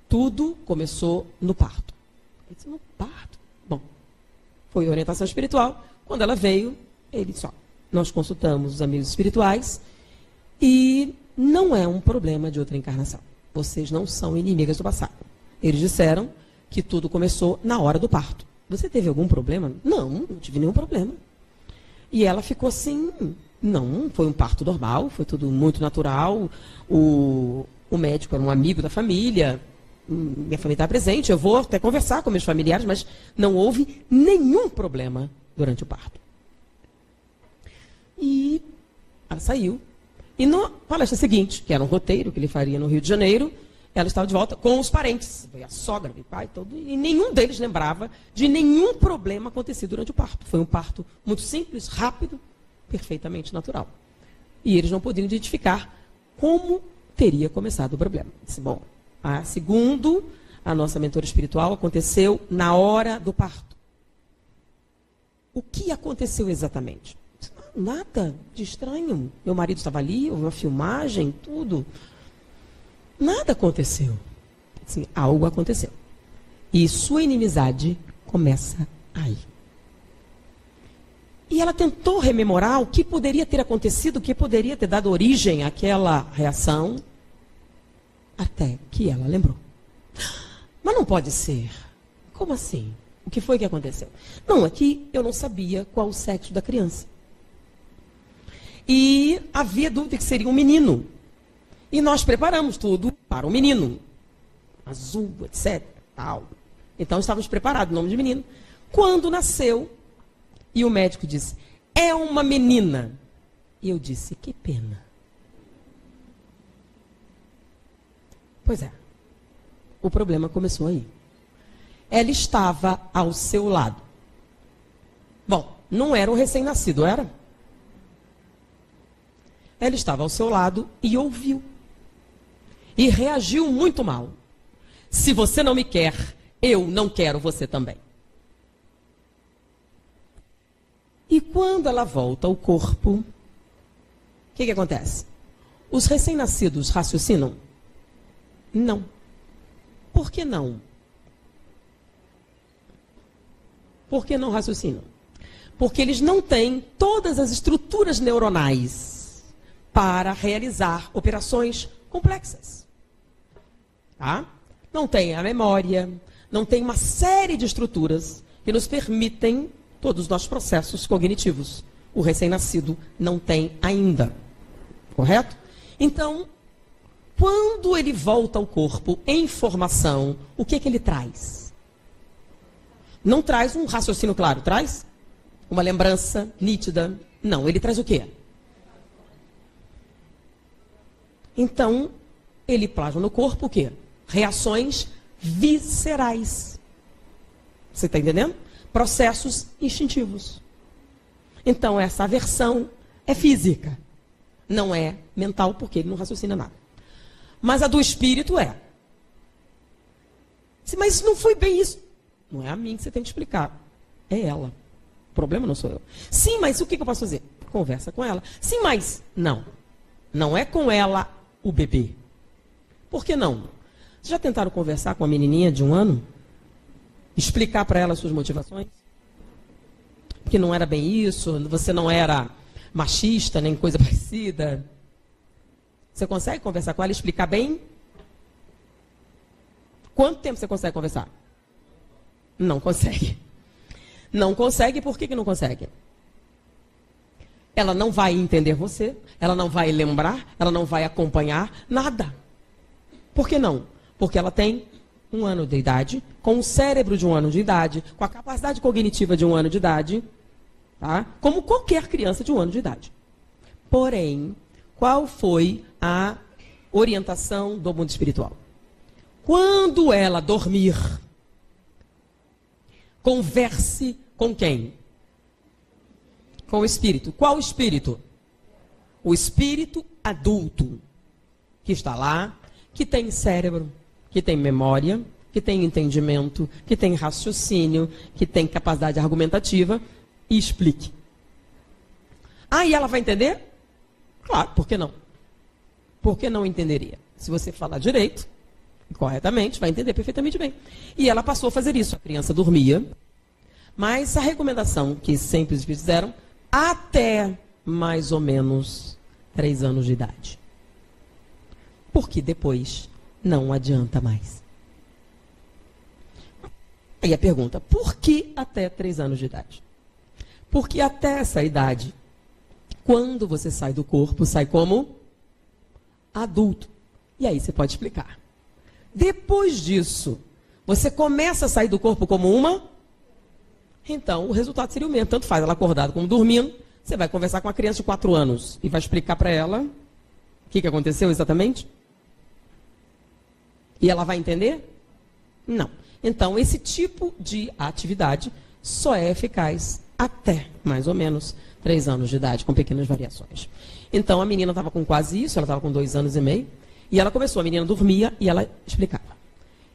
tudo começou no parto. Ele disse, no parto? Bom, foi orientação espiritual. Quando ela veio, ele disse, nós consultamos os amigos espirituais e não é um problema de outra encarnação. Vocês não são inimigas do passado. Eles disseram que tudo começou na hora do parto. Você teve algum problema? Não tive nenhum problema. E ela ficou assim, não, foi um parto normal, foi tudo muito natural. O médico era um amigo da família, minha família está presente, eu vou até conversar com meus familiares, mas não houve nenhum problema durante o parto. E ela saiu. E na palestra seguinte, que era um roteiro que ele faria no Rio de Janeiro, ela estava de volta com os parentes, a sogra, o pai, todo, e nenhum deles lembrava de nenhum problema acontecido durante o parto. Foi um parto muito simples, rápido, perfeitamente natural. E eles não podiam identificar como teria começado o problema. Disse, bom, segundo a nossa mentora espiritual, aconteceu na hora do parto. O que aconteceu exatamente? Nada de estranho. Meu marido estava ali, houve uma filmagem, tudo. Nada aconteceu. Assim, algo aconteceu. E sua inimizade começa aí. E ela tentou rememorar o que poderia ter acontecido, o que poderia ter dado origem àquela reação, até que ela lembrou. Mas não pode ser. Como assim? O que foi que aconteceu? Não, é que eu não sabia qual o sexo da criança. E havia dúvida que seria um menino. E nós preparamos tudo para o menino. Azul, etc. Tal. Então estávamos preparados, o nome de menino. Quando nasceu, e o médico disse, é uma menina. E eu disse, que pena. Pois é. O problema começou aí. Ela estava ao seu lado. Bom, não era um recém-nascido, era? Ela estava ao seu lado e ouviu. E reagiu muito mal. Se você não me quer, eu não quero você também. E quando ela volta ao corpo, o que acontece? Os recém-nascidos raciocinam? Não. Por que não? Por que não raciocinam? Porque eles não têm todas as estruturas neuronais para realizar operações complexas. Tá? Não tem a memória, não tem uma série de estruturas que nos permitem todos os nossos processos cognitivos. O recém-nascido não tem ainda. Correto? Então, quando ele volta ao corpo em formação, o que ele traz? Não traz um raciocínio claro, traz uma lembrança nítida. Não, ele traz o quê? Então, ele plasma no corpo o quê? Reações viscerais. Você está entendendo? processos instintivos. Então, essa aversão é física, não é mental, porque ele não raciocina nada. Mas a do espírito é. Mas não foi bem isso. Não é a mim que você tem que explicar, é ela. O problema não sou eu. Sim, mas o que eu posso fazer? Conversa com ela. Sim, mas não. Não é com ela o bebê. Por que não? Vocês já tentaram conversar com a menininha de 1 ano? Explicar para ela as suas motivações? Que não era bem isso, você não era machista, nem coisa parecida. Você consegue conversar com ela e explicar bem? Quanto tempo você consegue conversar? Não consegue. Não consegue, por que não consegue? Ela não vai entender você, ela não vai lembrar, ela não vai acompanhar nada. Por que não? Porque ela tem 1 ano de idade, com o cérebro de 1 ano de idade, com a capacidade cognitiva de 1 ano de idade, tá? Como qualquer criança de 1 ano de idade. Porém, qual foi a orientação do mundo espiritual? Quando ela dormir, converse com quem? Com o espírito. Qual espírito? O espírito adulto, que está lá, que tem cérebro, que tem memória, que tem entendimento, que tem raciocínio, que tem capacidade argumentativa, e explique. Ah, e ela vai entender? Claro, por que não? Por que não entenderia? Se você falar direito, corretamente, vai entender perfeitamente bem. E ela passou a fazer isso. A criança dormia, mas a recomendação que sempre os espíritos deram, até mais ou menos 3 anos de idade. Porque depois não adianta mais. Aí a pergunta, por que até 3 anos de idade? Porque até essa idade, quando você sai do corpo, sai como adulto. E aí você pode explicar. Depois disso, você começa a sair do corpo como uma... Então, o resultado seria o mesmo. Tanto faz ela acordada como dormindo. Você vai conversar com uma criança de 4 anos e vai explicar para ela o que aconteceu exatamente? E ela vai entender? Não. Então, esse tipo de atividade só é eficaz até, mais ou menos, 3 anos de idade, com pequenas variações. Então, a menina estava com quase isso, ela estava com 2 anos e meio, e ela começou, a menina dormia e ela explicava.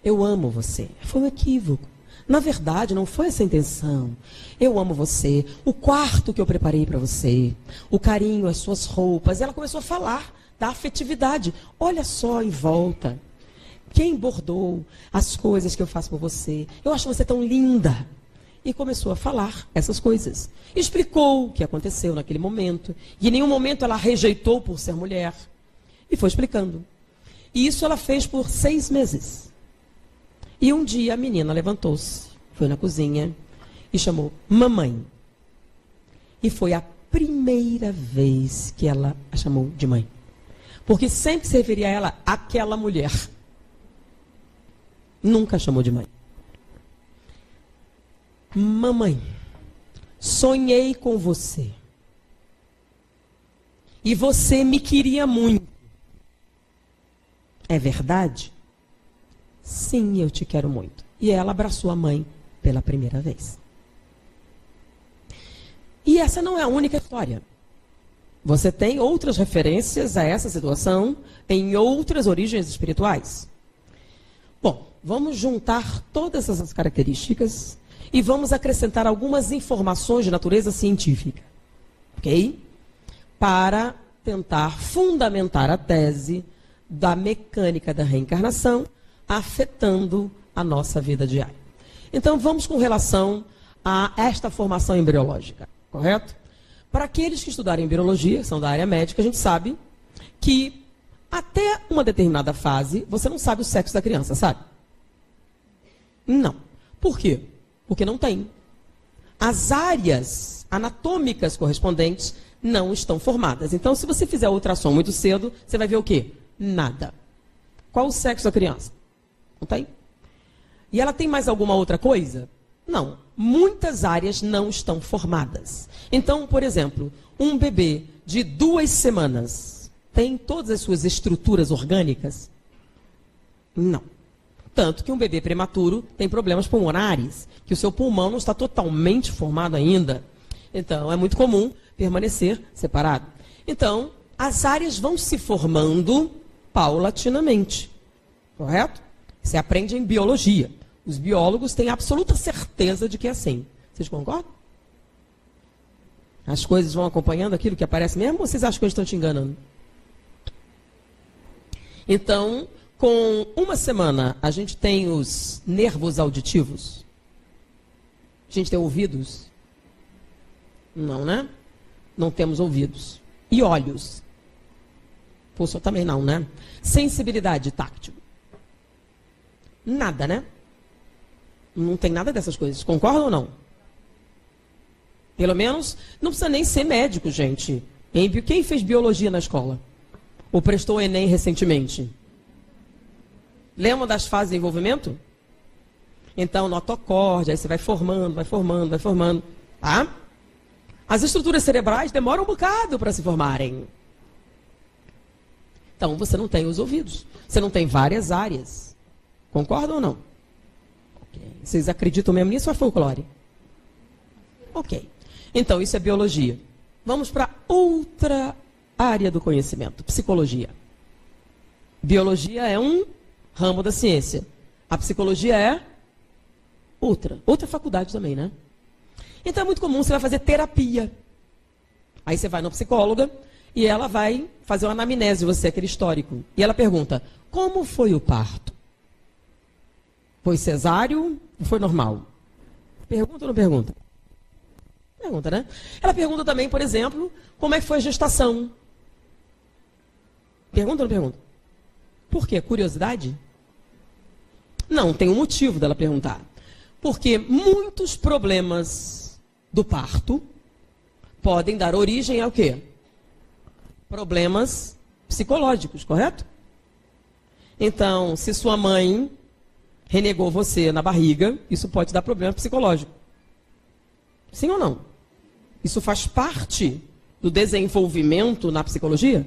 Eu amo você. Foi um equívoco. Na verdade, não foi essa a intenção. Eu amo você. O quarto que eu preparei para você. O carinho, as suas roupas. E ela começou a falar da afetividade. Olha só em volta. Quem bordou as coisas que eu faço por você? Eu acho você tão linda. E começou a falar essas coisas. Explicou o que aconteceu naquele momento. E em nenhum momento ela rejeitou por ser mulher. E foi explicando. E isso ela fez por 6 meses. E um dia a menina levantou-se, foi na cozinha e chamou mamãe. E foi a primeira vez que ela a chamou de mãe. Porque sempre se referia a ela, aquela mulher. Nunca chamou de mãe. Mamãe, sonhei com você. E você me queria muito. É verdade? Sim, eu te quero muito. E ela abraçou a mãe pela primeira vez. E essa não é a única história. Você tem outras referências a essa situação em outras origens espirituais. Bom, vamos juntar todas essas características e vamos acrescentar algumas informações de natureza científica. Ok? Para tentar fundamentar a tese da mecânica da reencarnação afetando a nossa vida diária. Então, vamos com relação a esta formação embriológica, correto? Para aqueles que estudarem embriologia, são da área médica, a gente sabe que até uma determinada fase, você não sabe o sexo da criança, sabe? Não. Por quê? Porque não tem. As áreas anatômicas correspondentes não estão formadas. Então, se você fizer ultrassom muito cedo, você vai ver o quê? Nada. Qual o sexo da criança? Não tem? E ela tem mais alguma outra coisa? Não. Muitas áreas não estão formadas. Então, por exemplo, um bebê de 2 semanas tem todas as suas estruturas orgânicas? Não. Tanto que um bebê prematuro tem problemas pulmonares, que o seu pulmão não está totalmente formado ainda. Então, é muito comum permanecer separado. Então, as áreas vão se formando paulatinamente. Correto? Você aprende em biologia. Os biólogos têm absoluta certeza de que é assim. Vocês concordam? As coisas vão acompanhando aquilo que aparece mesmo, ou vocês acham que eu estou te enganando? Então, com uma semana, a gente tem os nervos auditivos. A gente tem ouvidos? Não, né? Não temos ouvidos. E olhos? Pulso também não, né? Sensibilidade táctil? Nada, né? Não tem nada dessas coisas. Concordam ou não? Pelo menos, não precisa nem ser médico, gente. Quem fez biologia na escola? Ou prestou o Enem recentemente? Lembra das fases de desenvolvimento? Então, notocórdia, aí você vai formando, vai formando, vai formando. Tá? As estruturas cerebrais demoram um bocado para se formarem. Então, você não tem os ouvidos. Você não tem várias áreas. Concordam ou não? Okay. Vocês acreditam mesmo nisso ou é folclore? Ok. Então, isso é biologia. Vamos para outra área do conhecimento, psicologia. Biologia é um ramo da ciência. A psicologia é outra faculdade também, né? Então é muito comum, você vai fazer terapia. Aí você vai na psicóloga e ela vai fazer uma anamnese de você, aquele histórico. E ela pergunta, como foi o parto? Foi cesáreo ou foi normal? Pergunta ou não pergunta? Pergunta, né? Ela pergunta também, por exemplo, como é que foi a gestação? Pergunta ou não pergunta? Por quê? Curiosidade? Não, tem um motivo dela perguntar. Porque muitos problemas do parto podem dar origem ao quê? Problemas psicológicos, correto? Então, se sua mãe renegou você na barriga, isso pode dar problema psicológico. Sim ou não? Isso faz parte do desenvolvimento na psicologia?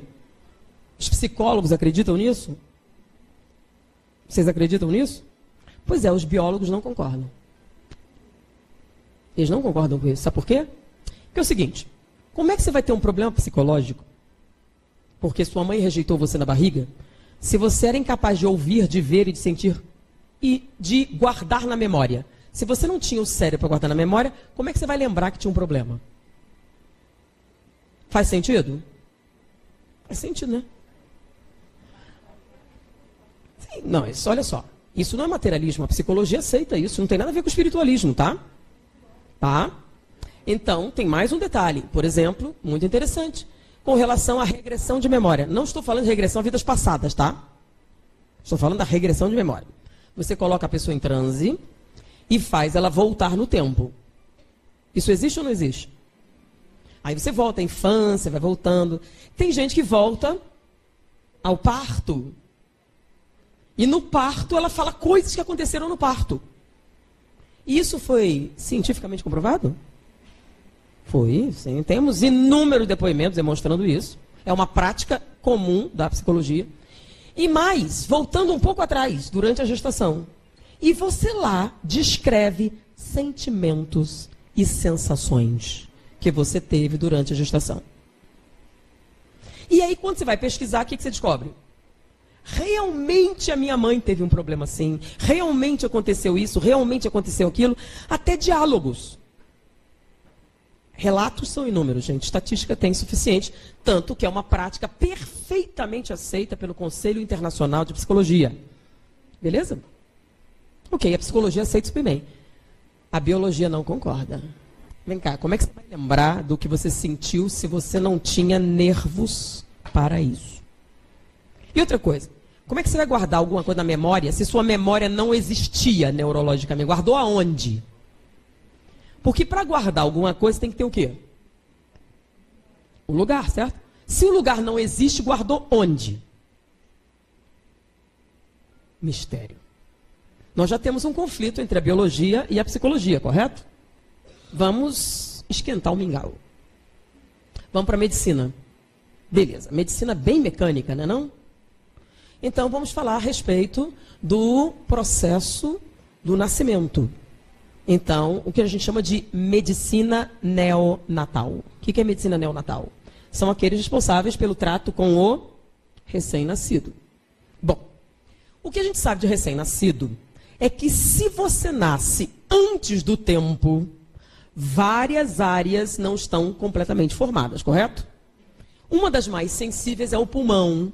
Os psicólogos acreditam nisso? Vocês acreditam nisso? Pois é, os biólogos não concordam. Eles não concordam com isso. Sabe por quê? Porque é o seguinte, como é que você vai ter um problema psicológico porque sua mãe rejeitou você na barriga, se você era incapaz de ouvir, de ver e de sentir e de guardar na memória? Se você não tinha o cérebro para guardar na memória, como é que você vai lembrar que tinha um problema? Faz sentido? Faz sentido, né? Sim, não, isso, olha só. Isso não é materialismo, a psicologia aceita isso, não tem nada a ver com espiritualismo, tá? Tá? Então, tem mais um detalhe, por exemplo, muito interessante, com relação à regressão de memória. Não estou falando de regressão a vidas passadas, tá? Estou falando da regressão de memória. Você coloca a pessoa em transe e faz ela voltar no tempo. Isso existe ou não existe? Aí você volta à infância, vai voltando. Tem gente que volta ao parto. E no parto ela fala coisas que aconteceram no parto. E isso foi cientificamente comprovado? Foi, sim. Temos inúmeros depoimentos demonstrando isso. É uma prática comum da psicologia. E mais, voltando um pouco atrás, durante a gestação. E você lá descreve sentimentos e sensações que você teve durante a gestação. E aí, quando você vai pesquisar, o que você descobre? Realmente a minha mãe teve um problema assim, realmente aconteceu isso, realmente aconteceu aquilo, até diálogos. Relatos são inúmeros, gente, estatística tem suficiente, tanto que é uma prática perfeitamente aceita pelo Conselho Internacional de Psicologia. Beleza? Ok, a psicologia aceita isso bem. A biologia não concorda. Vem cá, como é que você vai lembrar do que você sentiu se você não tinha nervos para isso? E outra coisa, como é que você vai guardar alguma coisa na memória se sua memória não existia neurologicamente? Guardou aonde? Porque para guardar alguma coisa tem que ter o quê? O lugar, certo? Se o lugar não existe, guardou onde? Mistério. Nós já temos um conflito entre a biologia e a psicologia, correto? Vamos esquentar o mingau. Vamos para a medicina. Beleza, medicina bem mecânica, não é não? Então, vamos falar a respeito do processo do nascimento. Então, o que a gente chama de medicina neonatal. O que é medicina neonatal? São aqueles responsáveis pelo trato com o recém-nascido. Bom, o que a gente sabe de recém-nascido é que se você nasce antes do tempo, várias áreas não estão completamente formadas, correto? Uma das mais sensíveis é o pulmão,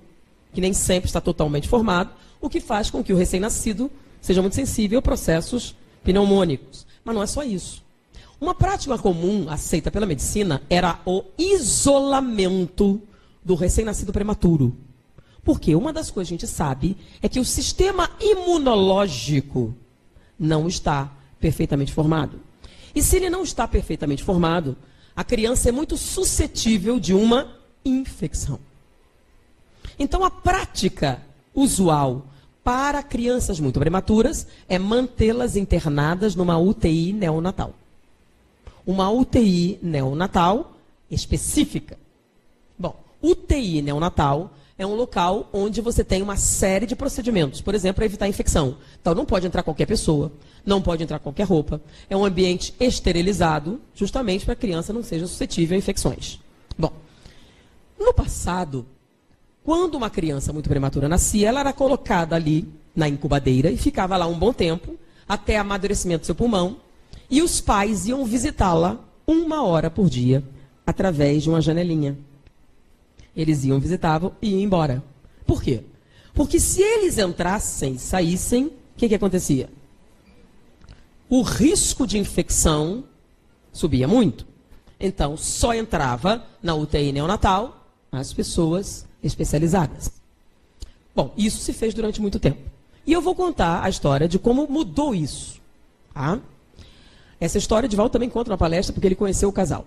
que nem sempre está totalmente formado, o que faz com que o recém-nascido seja muito sensível a processos pneumônicos. Mas não é só isso. Uma prática comum aceita pela medicina era o isolamento do recém-nascido prematuro. Porque uma das coisas que a gente sabe é que o sistema imunológico não está perfeitamente formado. E se ele não está perfeitamente formado, a criança é muito suscetível de uma infecção. Então, a prática usual para crianças muito prematuras é mantê-las internadas numa UTI neonatal. Uma UTI neonatal específica. Bom, UTI neonatal é um local onde você tem uma série de procedimentos, por exemplo, para evitar infecção. Então, não pode entrar qualquer pessoa, não pode entrar qualquer roupa. É um ambiente esterilizado, justamente para a criança não seja suscetível a infecções. Bom, no passado, quando uma criança muito prematura nascia, ela era colocada ali na incubadeira e ficava lá um bom tempo, até amadurecimento do seu pulmão, e os pais iam visitá-la 1 hora por dia, através de uma janelinha. Eles iam, visitavam e iam embora. Por quê? Porque se eles entrassem e saíssem, o que acontecia? O risco de infecção subia muito. Então, só entrava na UTI neonatal as pessoas especializadas. Bom, isso se fez durante muito tempo. E eu vou contar a história de como mudou isso. Tá? Essa história, Divaldo também conta na palestra, porque ele conheceu o casal.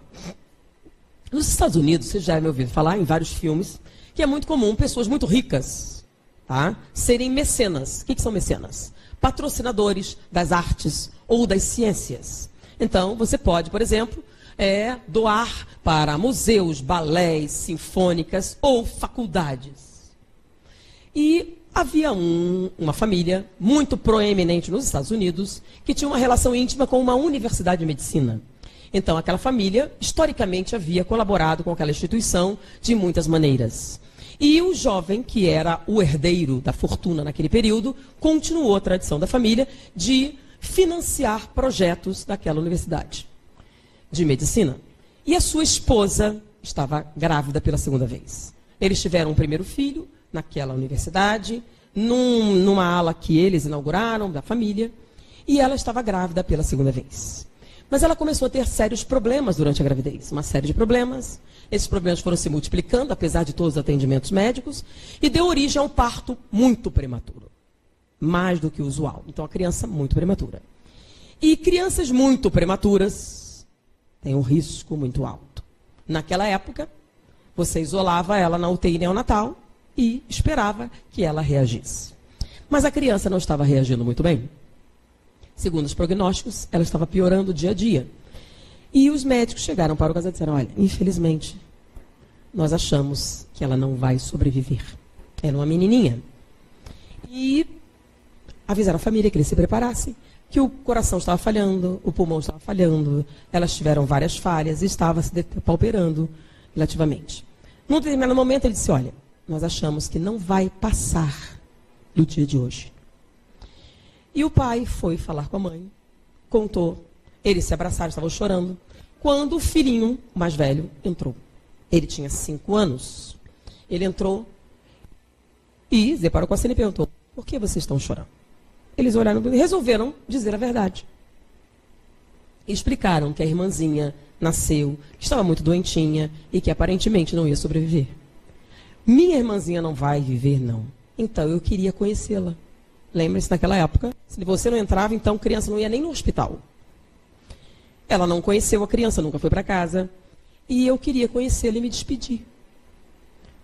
Nos Estados Unidos, você já me ouviu falar em vários filmes, que é muito comum pessoas muito ricas, tá, serem mecenas. O que são mecenas? Patrocinadores das artes ou das ciências. Então, você pode, por exemplo, doar para museus, balés, sinfônicas ou faculdades. E havia uma família muito proeminente nos Estados Unidos que tinha uma relação íntima com uma universidade de medicina. Então, aquela família, historicamente, havia colaborado com aquela instituição de muitas maneiras. E o jovem, que era o herdeiro da fortuna naquele período, continuou a tradição da família de financiar projetos daquela universidade de medicina. E a sua esposa estava grávida pela segunda vez. Eles tiveram um primeiro filho naquela universidade, numa ala que eles inauguraram, da família, e ela estava grávida pela segunda vez. Mas ela começou a ter sérios problemas durante a gravidez, uma série de problemas. Esses problemas foram se multiplicando, apesar de todos os atendimentos médicos, e deu origem a um parto muito prematuro, mais do que o usual. Então, a criança muito prematura. E crianças muito prematuras têm um risco muito alto. Naquela época, você isolava ela na UTI neonatal e esperava que ela reagisse. Mas a criança não estava reagindo muito bem. Segundo os prognósticos, ela estava piorando dia a dia. E os médicos chegaram para o casal e disseram, olha, infelizmente, nós achamos que ela não vai sobreviver. Era uma menininha. E avisaram a família que eles se preparassem, que o coração estava falhando, o pulmão estava falhando, elas tiveram várias falhas e estava se pauperando relativamente. Num determinado momento, ele disse, olha, nós achamos que não vai passar do dia de hoje. E o pai foi falar com a mãe, contou, eles se abraçaram, estavam chorando, quando o filhinho mais velho entrou. Ele tinha 5 anos. Ele entrou e deparou com a cena e perguntou, por que vocês estão chorando? Eles olharam e resolveram dizer a verdade. E explicaram que a irmãzinha nasceu, que estava muito doentinha e que aparentemente não ia sobreviver. Minha irmãzinha não vai viver, não. Então eu queria conhecê-la. Lembre-se, naquela época, se você não entrava, então a criança não ia nem no hospital. Ela não conheceu a criança, nunca foi para casa. E eu queria conhecê-la e me despedir.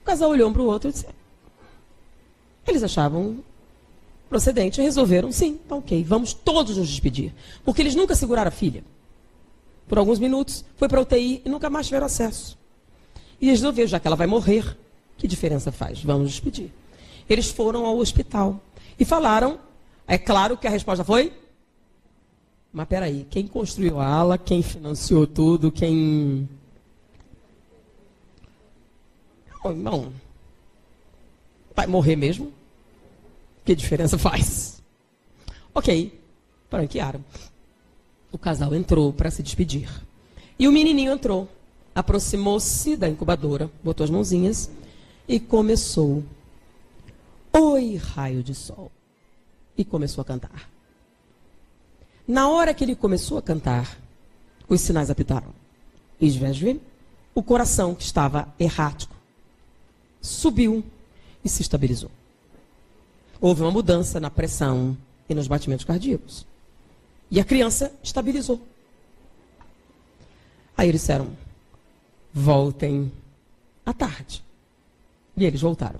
O casal olhou um para o outro e disse... Eles achavam procedente e resolveram, sim, tá ok, vamos todos nos despedir. Porque eles nunca seguraram a filha. Por alguns minutos, foi para a UTI e nunca mais tiveram acesso. E eles resolveram, já que ela vai morrer, que diferença faz? Vamos despedir. Eles foram ao hospital e falaram, é claro que a resposta foi, mas peraí, quem construiu a ala, quem financiou tudo, quem... Oh, irmão, vai morrer mesmo? Que diferença faz? Ok, franquearam. O casal entrou para se despedir. E o menininho entrou, aproximou-se da incubadora, botou as mãozinhas e começou. Oi, raio de sol. E começou a cantar. Na hora que ele começou a cantar, os sinais apitaram. Esvesve, o coração que estava errático subiu e se estabilizou. Houve uma mudança na pressão e nos batimentos cardíacos. E a criança estabilizou. Aí eles disseram, voltem à tarde. E eles voltaram.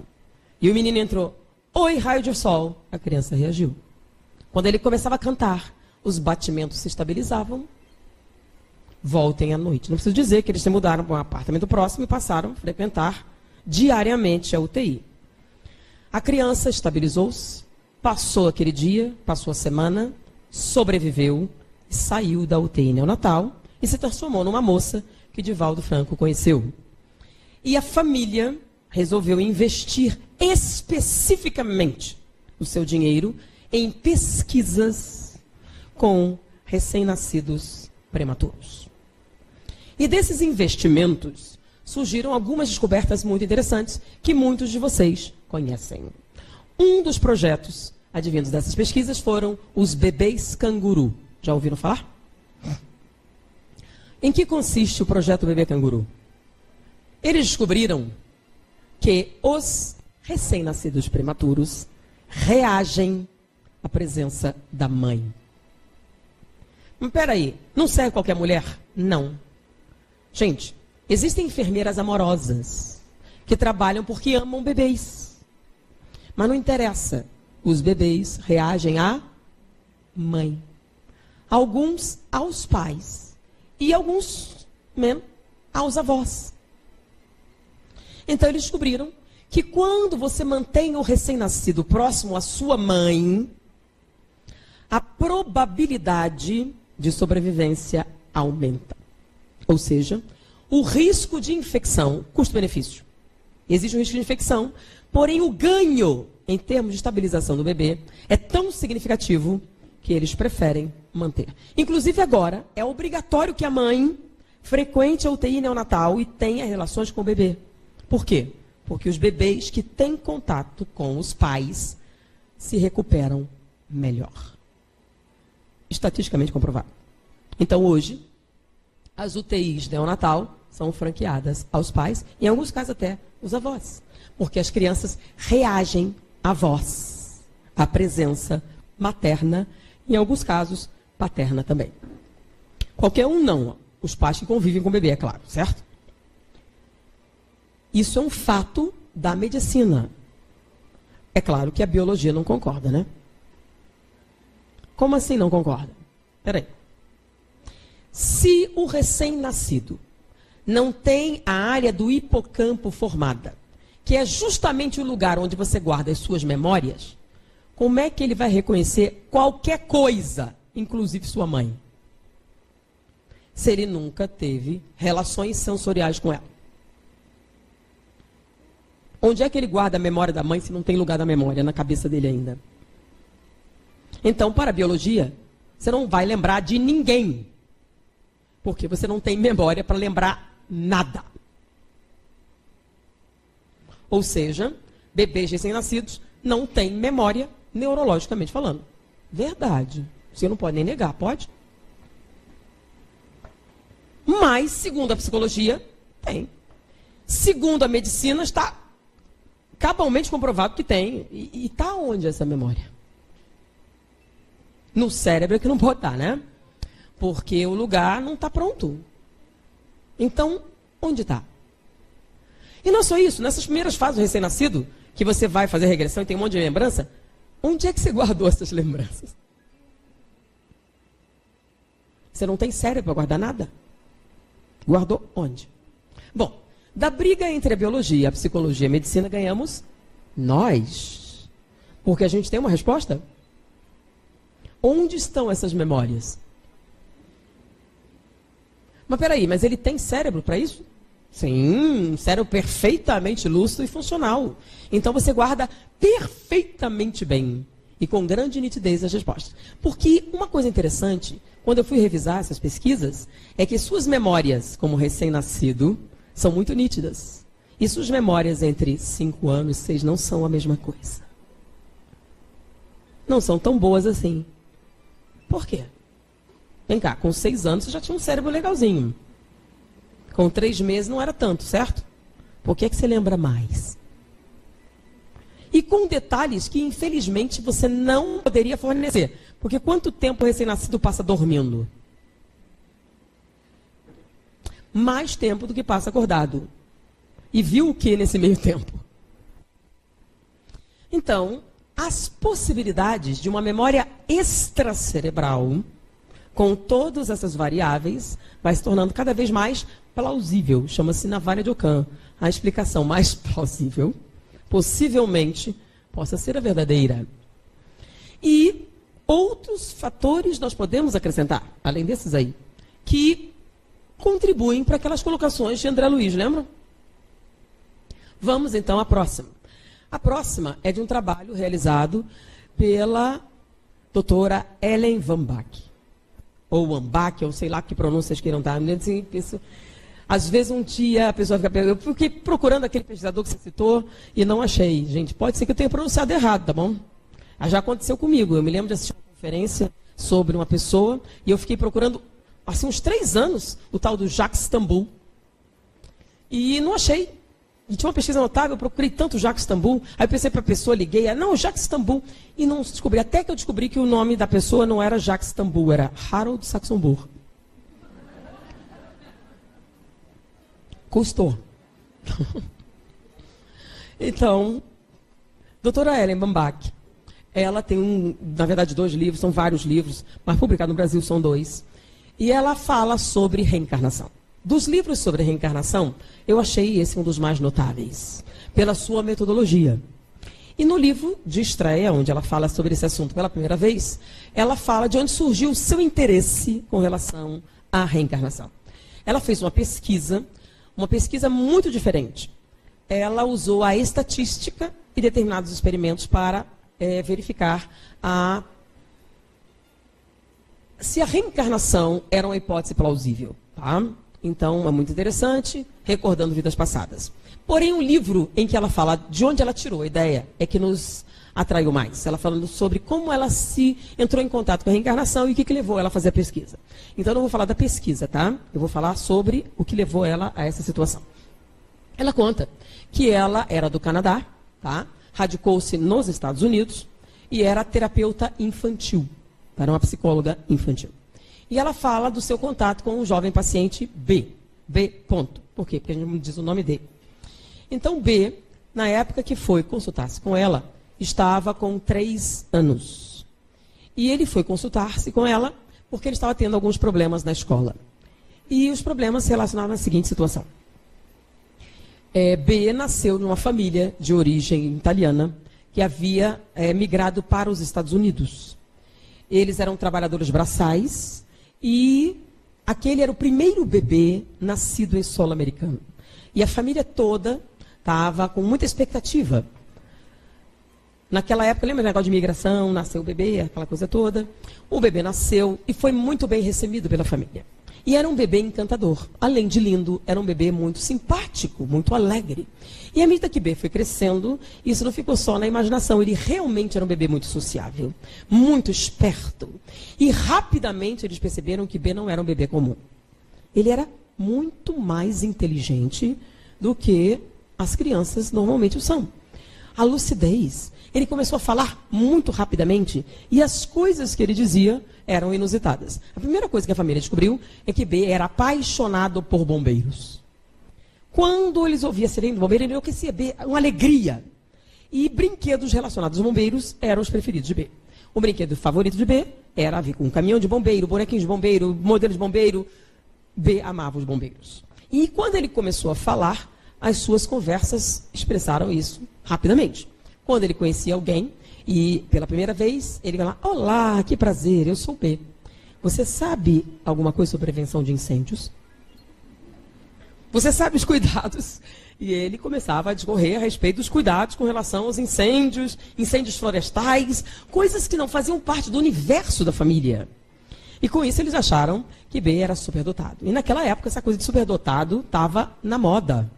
E o menino entrou, oi, raio de sol. A criança reagiu. Quando ele começava a cantar, os batimentos se estabilizavam. Voltem à noite. Não preciso dizer que eles se mudaram para um apartamento próximo e passaram a frequentar diariamente a UTI. A criança estabilizou-se, passou aquele dia, passou a semana, sobreviveu, saiu da UTI neonatal e se transformou numa moça que Divaldo Franco conheceu. E a família resolveu investir especificamente o seu dinheiro em pesquisas com recém-nascidos prematuros. E desses investimentos surgiram algumas descobertas muito interessantes que muitos de vocês conhecem. Um dos projetos advindos dessas pesquisas foram os bebês canguru. Já ouviram falar? Em que consiste o projeto Bebê Canguru? Eles descobriram que os recém-nascidos prematuros reagem à presença da mãe. Mas peraí, não serve qualquer mulher? Não. Gente, existem enfermeiras amorosas que trabalham porque amam bebês. Mas não interessa. Os bebês reagem à mãe. Alguns aos pais. E alguns mesmo aos avós. Então eles descobriram que quando você mantém o recém-nascido próximo à sua mãe, a probabilidade de sobrevivência aumenta. Ou seja, o risco de infecção, custo-benefício. Existe um risco de infecção, porém o ganho em termos de estabilização do bebê é tão significativo que eles preferem manter. Inclusive agora, é obrigatório que a mãe frequente a UTI neonatal e tenha relações com o bebê. Por quê? Porque os bebês que têm contato com os pais se recuperam melhor. Estatisticamente comprovado. Então hoje, as UTIs neonatal são franqueadas aos pais, em alguns casos até os avós. Porque as crianças reagem à voz, à presença materna, em alguns casos, paterna também. Qualquer um não, os pais que convivem com o bebê, é claro, certo? Isso é um fato da medicina. É claro que a biologia não concorda, né? Como assim não concorda? Peraí. Se o recém-nascido não tem a área do hipocampo formada, que é justamente o lugar onde você guarda as suas memórias, como é que ele vai reconhecer qualquer coisa, inclusive sua mãe? Se ele nunca teve relações sensoriais com ela. Onde é que ele guarda a memória da mãe se não tem lugar da memória na cabeça dele ainda? Então, para a biologia, você não vai lembrar de ninguém. Porque você não tem memória para lembrar nada. Ou seja, bebês recém-nascidos não têm memória neurologicamente falando. Verdade. Você não pode nem negar, pode? Mas, segundo a psicologia, tem. Segundo a medicina, está cabalmente comprovado que tem. E está onde essa memória? No cérebro é que não pode estar, né? Porque o lugar não está pronto. Então, onde está? E não é só isso. Nessas primeiras fases do recém-nascido, que você vai fazer regressão e tem um monte de lembrança, onde é que você guardou essas lembranças? Você não tem cérebro para guardar nada? Guardou onde? Bom, da briga entre a biologia, a psicologia e a medicina, ganhamos Nós. Porque a gente tem uma resposta? Onde estão essas memórias? Mas peraí, mas ele tem cérebro para isso? Sim, um cérebro perfeitamente lúcido e funcional. Então você guarda perfeitamente bem e com grande nitidez as respostas. Porque uma coisa interessante, quando eu fui revisar essas pesquisas, é que suas memórias como recém-nascido são muito nítidas. E suas memórias entre 5 anos e 6 não são a mesma coisa. Não são tão boas assim. Por quê? Vem cá, com 6 anos você já tinha um cérebro legalzinho. Com 3 meses não era tanto, certo? Por que você lembra mais? E com detalhes que, infelizmente, você não poderia fornecer. Porque quanto tempo o recém-nascido passa dormindo? Mais tempo do que passa acordado. E viu o que nesse meio tempo? Então, as possibilidades de uma memória extracerebral, com todas essas variáveis, vai se tornando cada vez mais plausível. Chama-se navalha de Ockham. A explicação mais plausível, possivelmente, possa ser a verdadeira. E outros fatores nós podemos acrescentar, além desses aí, que contribuem para aquelas colocações de André Luiz, lembram? Vamos então à próxima. A próxima é de um trabalho realizado pela doutora Ellen Van Bach. Ou Van Bach, ou sei lá que pronúncias queiram dar. Às vezes um dia a pessoa fica perguntando, eu fiquei procurando aquele pesquisador que você citou e não achei. Gente, pode ser que eu tenha pronunciado errado, tá bom? Já aconteceu comigo. Eu me lembro de assistir uma conferência sobre uma pessoa e eu fiquei procurando, assim, uns 3 anos, o tal do Jacques Stambul. E não achei. E tinha uma pesquisa notável, eu procurei tanto Jacques Stambul, aí eu pensei para a pessoa, liguei, não, Jacques Stambul, e não descobri, até que eu descobri que o nome da pessoa não era Jacques Stambul, era Harold Saxonburg. Custou. Então, doutora Ellen Van Bach, ela tem, na verdade, 2 livros, são vários livros, mas publicados no Brasil são 2, e ela fala sobre reencarnação. Dos livros sobre reencarnação, eu achei esse um dos mais notáveis, pela sua metodologia. E no livro de estreia, onde ela fala sobre esse assunto pela primeira vez, ela fala de onde surgiu o seu interesse com relação à reencarnação. Ela fez uma pesquisa muito diferente. Ela usou a estatística e determinados experimentos para verificar se a reencarnação era uma hipótese plausível, tá? Então, é muito interessante, recordando vidas passadas. Porém, o livro em que ela fala de onde ela tirou a ideia é que nos atraiu mais. Ela falando sobre como ela se entrou em contato com a reencarnação e o que levou ela a fazer a pesquisa. Então, eu não vou falar da pesquisa, tá? Eu vou falar sobre o que levou ela a essa situação. Ela conta que ela era do Canadá, tá? Radicou-se nos Estados Unidos e era terapeuta infantil. Era uma psicóloga infantil. E ela fala do seu contato com o jovem paciente B. B. Ponto. Por quê? Porque a gente não diz o nome dele. Então, B, na época que foi consultar-se com ela, estava com 3 anos. E ele foi consultar-se com ela porque ele estava tendo alguns problemas na escola. E os problemas se relacionavam à seguinte situação. B nasceu numa família de origem italiana que havia migrado para os Estados Unidos. Eles eram trabalhadores braçais e aquele era o primeiro bebê nascido em solo americano. E a família toda estava com muita expectativa. Naquela época, lembra o negócio de imigração, nasceu o bebê, aquela coisa toda. O bebê nasceu e foi muito bem recebido pela família. E era um bebê encantador. Além de lindo, era um bebê muito simpático, muito alegre. E à medida que B foi crescendo, isso não ficou só na imaginação. Ele realmente era um bebê muito sociável, muito esperto. E rapidamente eles perceberam que B não era um bebê comum. Ele era muito mais inteligente do que as crianças normalmente o são. A lucidez. Ele começou a falar muito rapidamente e as coisas que ele dizia eram inusitadas. A primeira coisa que a família descobriu é que B era apaixonado por bombeiros. Quando eles ouviam a sirene do bombeiro, ele enlouquecia B, uma alegria. E brinquedos relacionados aos bombeiros eram os preferidos de B. O brinquedo favorito de B era vir com um caminhão de bombeiro, bonequinho de bombeiro, modelo de bombeiro. B amava os bombeiros. E quando ele começou a falar, as suas conversas expressaram isso rapidamente. Quando ele conhecia alguém e, pela primeira vez, ele vai lá, olá, que prazer, eu sou B. Você sabe alguma coisa sobre prevenção de incêndios? Você sabe os cuidados? E ele começava a discorrer a respeito dos cuidados com relação aos incêndios, incêndios florestais, coisas que não faziam parte do universo da família. E com isso eles acharam que B era superdotado. E naquela época essa coisa de superdotado estava na moda,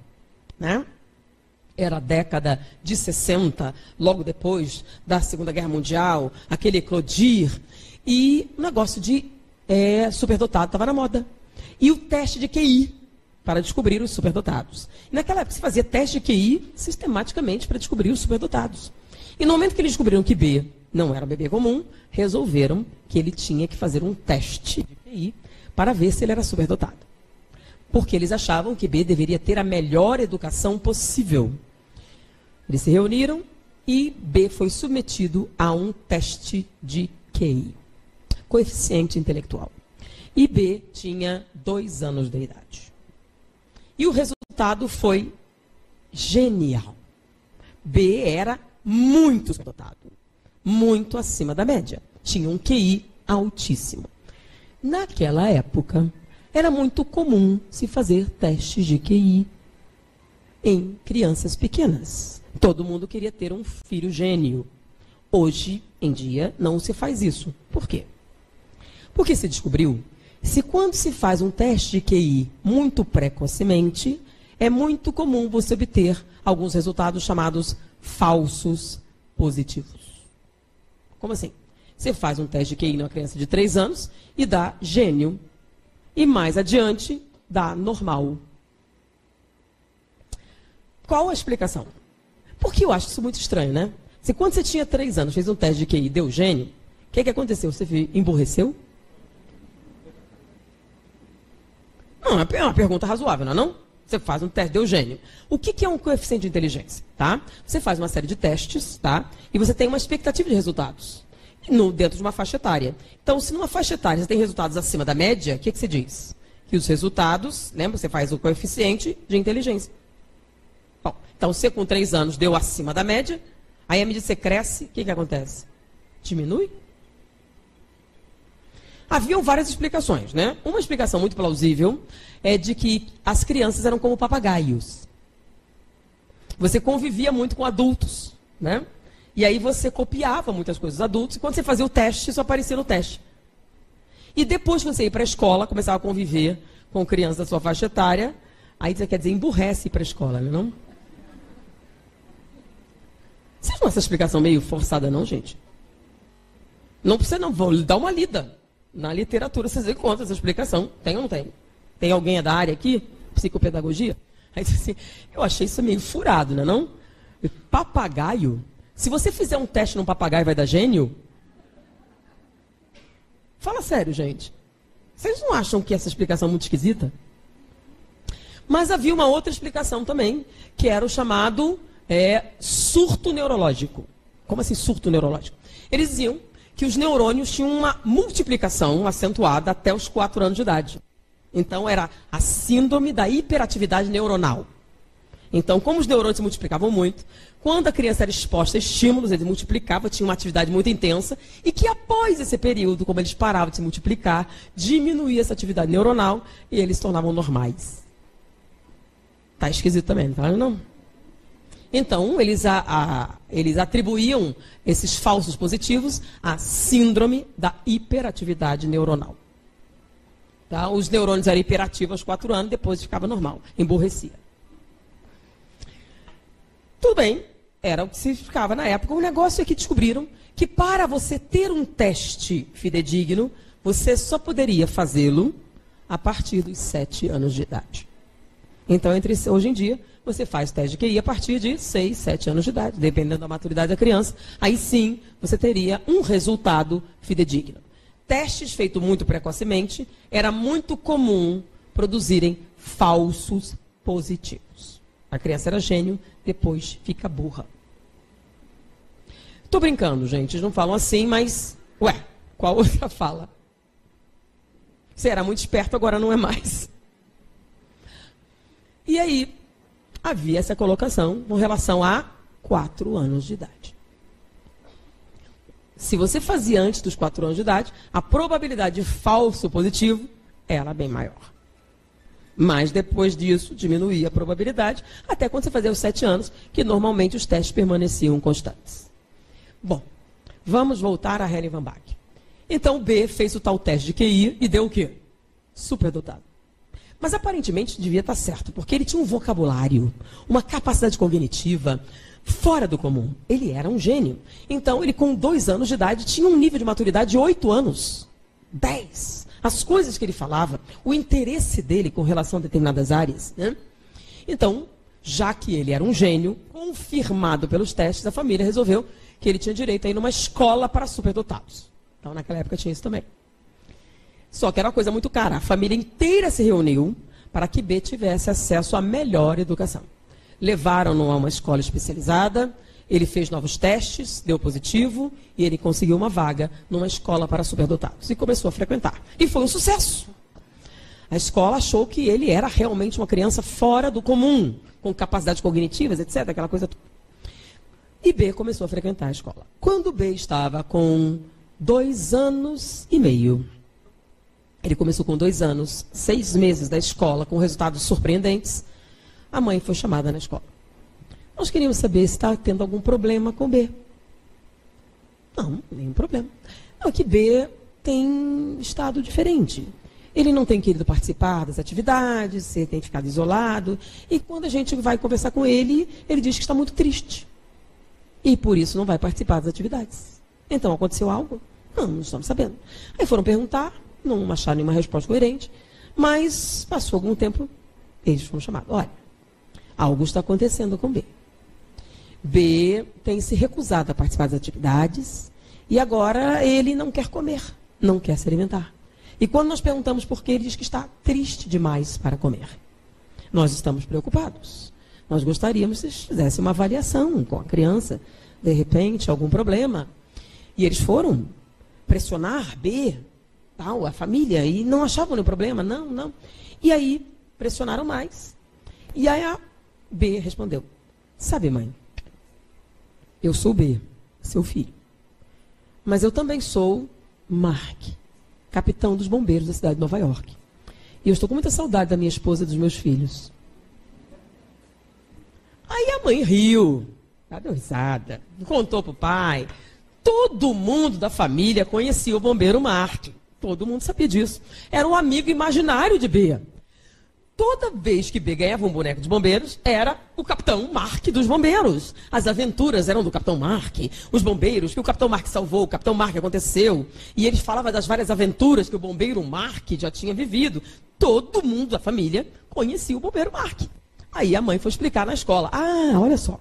né? Era a década de 60, logo depois da Segunda Guerra Mundial, aquele eclodir. E o negócio de superdotado estava na moda. E o teste de QI, para descobrir os superdotados. E naquela época se fazia teste de QI sistematicamente para descobrir os superdotados. E no momento que eles descobriram que B não era um bebê comum, resolveram que ele tinha que fazer um teste de QI para ver se ele era superdotado. Porque eles achavam que B deveria ter a melhor educação possível. Eles se reuniram e B foi submetido a um teste de QI, coeficiente intelectual. E B tinha 2 anos de idade. E o resultado foi genial. B era muito dotado, muito acima da média. Tinha um QI altíssimo. Naquela época, era muito comum se fazer testes de QI em crianças pequenas. Todo mundo queria ter um filho gênio. Hoje em dia, não se faz isso. Por quê? Porque se descobriu se quando se faz um teste de QI muito precocemente, é muito comum você obter alguns resultados chamados falsos positivos. Como assim? Você faz um teste de QI numa criança de 3 anos e dá gênio. E mais adiante, dá normal. Qual a explicação? Porque eu acho isso muito estranho, né? Se quando você tinha 3 anos, fez um teste de QI e deu gênio, o que aconteceu? Você emburreceu? Não, é uma pergunta razoável, não é não? Você faz um teste, deu gênio. O que é um coeficiente de inteligência? Tá? Você faz uma série de testes, tá? E você tem uma expectativa de resultados dentro de uma faixa etária. Então, se numa faixa etária você tem resultados acima da média, o que você diz? Que os resultados, lembra, você faz o coeficiente de inteligência. Bom, então, você com 3 anos deu acima da média, aí à medida que você cresce, o que acontece? Diminui? Haviam várias explicações, né? Uma explicação muito plausível é de que as crianças eram como papagaios. Você convivia muito com adultos, né? E aí você copiava muitas coisas dos adultos, e quando você fazia o teste, isso aparecia no teste. E depois que você ia para a escola, começava a conviver com crianças da sua faixa etária, aí você quer dizer, emburrece ir para a escola, não é? Vocês não essa explicação meio forçada não, gente? Não precisa não, vou dar uma lida. Na literatura vocês encontram essa explicação. Tem ou não tem? Tem alguém da área aqui? Psicopedagogia? Aí assim, eu achei isso meio furado, não é não? Papagaio? Se você fizer um teste num papagaio, vai dar gênio? Fala sério, gente. Vocês não acham que essa explicação é muito esquisita? Mas havia uma outra explicação também, que era o chamado surto neurológico. Como assim surto neurológico? Eles diziam que os neurônios tinham uma multiplicação acentuada até os 4 anos de idade. Então, era a síndrome da hiperatividade neuronal. Então, como os neurônios se multiplicavam muito, quando a criança era exposta a estímulos, ele multiplicava, tinha uma atividade muito intensa, e que após esse período, como eles paravam de se multiplicar, diminuía essa atividade neuronal e eles se tornavam normais. Tá esquisito também, tá? Não? Então, eles atribuíam esses falsos positivos à síndrome da hiperatividade neuronal. Tá? Os neurônios eram hiperativos aos 4 anos, depois ficava normal, emburrecia. Tudo bem, era o que se ficava na época. O negócio é que descobriram que para você ter um teste fidedigno, você só poderia fazê-lo a partir dos 7 anos de idade. Então, hoje em dia, você faz teste de QI a partir de 6, 7 anos de idade, dependendo da maturidade da criança. Aí sim, você teria um resultado fidedigno. Testes feitos muito precocemente, era muito comum produzirem falsos positivos. A criança era gênio, depois fica burra. Estou brincando, gente, eles não falam assim, mas, qual outra fala? Você era muito esperto, agora não é mais. E aí, havia essa colocação com relação a 4 anos de idade. Se você fazia antes dos 4 anos de idade, a probabilidade de falso positivo era bem maior. Mas depois disso, diminuía a probabilidade, até quando você fazia os 7 anos, que normalmente os testes permaneciam constantes. Bom, vamos voltar a Helen Van Bach. Então, o B fez o tal teste de QI e deu o quê? Superdotado. Mas aparentemente devia estar certo, porque ele tinha um vocabulário, uma capacidade cognitiva fora do comum. Ele era um gênio. Então, ele com 2 anos de idade tinha um nível de maturidade de 8 anos. 10. As coisas que ele falava, o interesse dele com relação a determinadas áreas, né? Então, já que ele era um gênio, confirmado pelos testes, a família resolveu que ele tinha direito a ir numa escola para superdotados. Então, naquela época tinha isso também. Só que era uma coisa muito cara. A família inteira se reuniu para que B tivesse acesso à melhor educação. Levaram-no a uma escola especializada, ele fez novos testes, deu positivo, e ele conseguiu uma vaga numa escola para superdotados. E começou a frequentar. E foi um sucesso. A escola achou que ele era realmente uma criança fora do comum, com capacidades cognitivas, etc., aquela coisa toda. E B começou a frequentar a escola. Quando B estava com 2 anos e meio, ele começou com 2 anos, 6 meses da escola, com resultados surpreendentes, a mãe foi chamada na escola. Nós queríamos saber se está tendo algum problema com B. Não, nenhum problema. Não, que B tem estado diferente. Ele não tem querido participar das atividades, ele tem ficado isolado. E quando a gente vai conversar com ele, ele diz que está muito triste. E por isso não vai participar das atividades. Então, aconteceu algo? Não estamos sabendo. Aí foram perguntar, não acharam nenhuma resposta coerente, mas passou algum tempo, eles foram chamados. Olha, algo está acontecendo com B. B tem se recusado a participar das atividades e agora ele não quer comer, não quer se alimentar. E quando nós perguntamos por quê, ele diz que está triste demais para comer. Nós estamos preocupados. Nós gostaríamos que vocês fizessem uma avaliação com a criança, de repente, algum problema. E eles foram pressionar B, tal, a família, e não achavam nenhum problema, não. E aí, pressionaram mais. E aí a B respondeu, sabe, mãe, eu sou B, seu filho. Mas eu também sou Mark, capitão dos bombeiros da cidade de Nova York. E eu estou com muita saudade da minha esposa e dos meus filhos. Aí a mãe riu, deu risada, contou para o pai. Todo mundo da família conhecia o bombeiro Mark. Todo mundo sabia disso. Era um amigo imaginário de B. Toda vez que B ganhava um boneco de bombeiros, era o Capitão Mark dos bombeiros. As aventuras eram do Capitão Mark, os bombeiros, que o Capitão Mark salvou, o Capitão Mark aconteceu. E ele falava das várias aventuras que o bombeiro Mark já tinha vivido. Todo mundo da família conhecia o bombeiro Mark. Aí a mãe foi explicar na escola. Olha só.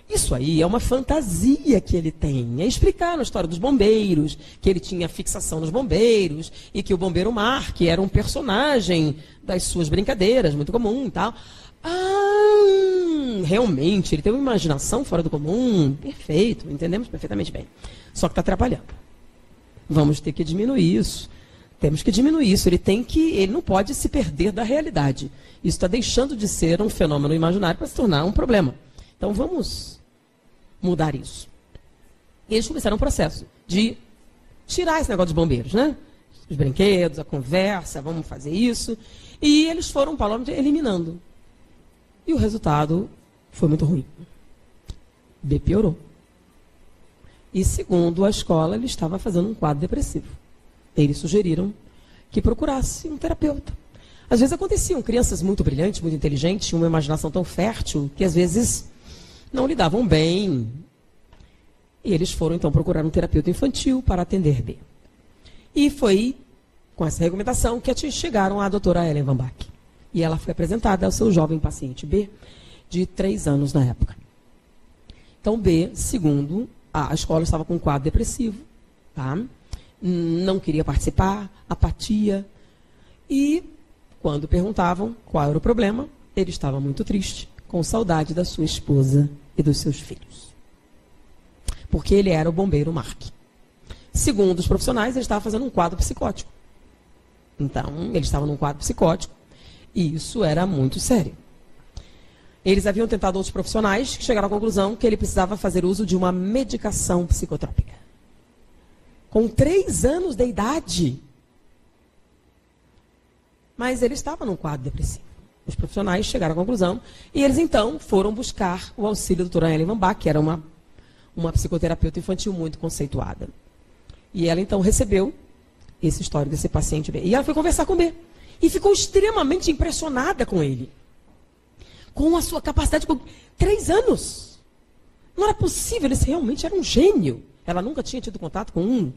Isso aí é uma fantasia que ele tem. É explicar na história dos bombeiros, que ele tinha fixação nos bombeiros, e que o bombeiro Mark era um personagem das suas brincadeiras, muito comum e tal. Realmente, ele tem uma imaginação fora do comum. Perfeito, entendemos perfeitamente bem. Só que está atrapalhando. Vamos ter que diminuir isso. Temos que diminuir isso. Ele não pode se perder da realidade. Isso está deixando de ser um fenômeno imaginário para se tornar um problema. Então vamos mudar isso. E eles começaram um processo de tirar esse negócio dos bombeiros, né? Os brinquedos, a conversa, vamos fazer isso. E eles foram, eliminando. E o resultado foi muito ruim. B piorou. E segundo a escola, ele estava fazendo um quadro depressivo. Eles sugeriram que procurasse um terapeuta. Às vezes aconteciam crianças muito brilhantes, muito inteligentes, tinham uma imaginação tão fértil, que às vezes não lidavam bem. E eles foram, então, procurar um terapeuta infantil para atender B. E foi com essa recomendação que chegaram à doutora Helen Van Bach. E ela foi apresentada ao seu jovem paciente B, de 3 anos na época. Então, B, segundo, a escola estava com um quadro depressivo, tá? Não queria participar, apatia. E, quando perguntavam qual era o problema, ele estava muito triste, com saudade da sua esposa e dos seus filhos. Porque ele era o bombeiro Mark. Segundo os profissionais, ele estava fazendo um quadro psicótico. Então, ele estava num quadro psicótico e isso era muito sério. Eles haviam tentado outros profissionais que chegaram à conclusão que ele precisava fazer uso de uma medicação psicotrópica. Com 3 anos de idade. Mas ele estava num quadro depressivo. Os profissionais chegaram à conclusão e eles então foram buscar o auxílio da doutora Ellen Van Bach, que era uma psicoterapeuta infantil muito conceituada. E ela então recebeu esse histórico desse paciente B. E ela foi conversar com o B. E ficou extremamente impressionada com ele. Com a sua capacidade com 3 anos. Não era possível, ele realmente era um gênio. Ela nunca tinha tido contato com um.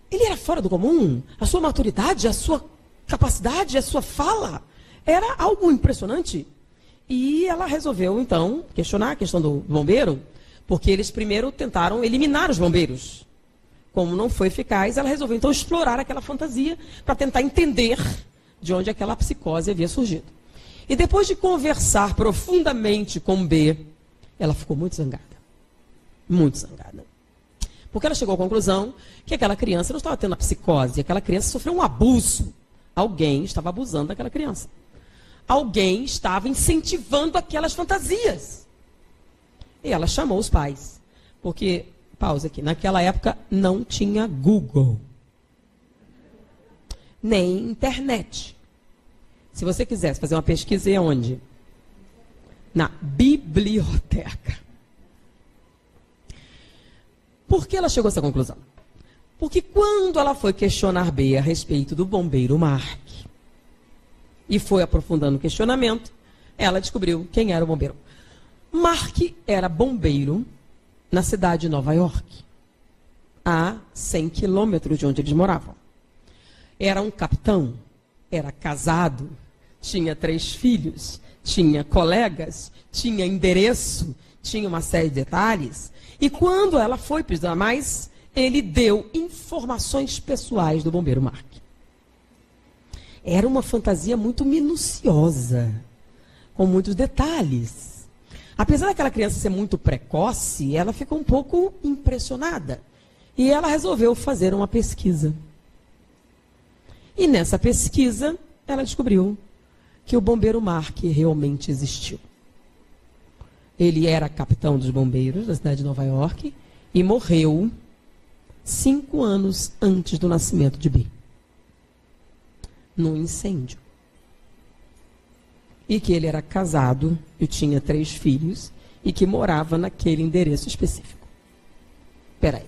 Ele era fora do comum. A sua maturidade, a sua capacidade, a sua fala, era algo impressionante. E ela resolveu, então, questionar a questão do bombeiro, porque eles primeiro tentaram eliminar os bombeiros. Como não foi eficaz, ela resolveu, então, explorar aquela fantasia para tentar entender de onde aquela psicose havia surgido. E depois de conversar profundamente com B, ela ficou muito zangada. Muito zangada. Porque ela chegou à conclusão que aquela criança não estava tendo a psicose, aquela criança sofreu um abuso. Alguém estava abusando daquela criança. Alguém estava incentivando aquelas fantasias. E ela chamou os pais. Porque, pausa aqui, naquela época não tinha Google. Nem internet. Se você quisesse fazer uma pesquisa, ia onde? Na biblioteca. Por que ela chegou a essa conclusão? Porque quando ela foi questionar B a respeito do bombeiro Mark, e foi aprofundando o questionamento, ela descobriu quem era o bombeiro. Mark era bombeiro na cidade de Nova York, a 100 quilômetros de onde eles moravam. Era um capitão, era casado, tinha 3 filhos, tinha colegas, tinha endereço, tinha uma série de detalhes. E quando ela foi precisar mais, ele deu informações pessoais do bombeiro Mark. Era uma fantasia muito minuciosa, com muitos detalhes. Apesar daquela criança ser muito precoce, ela ficou um pouco impressionada. E ela resolveu fazer uma pesquisa. E nessa pesquisa, ela descobriu que o bombeiro Mark realmente existiu. Ele era capitão dos bombeiros da cidade de Nova York e morreu 5 anos antes do nascimento de B. Num incêndio. E que ele era casado e tinha 3 filhos e que morava naquele endereço específico. Peraí.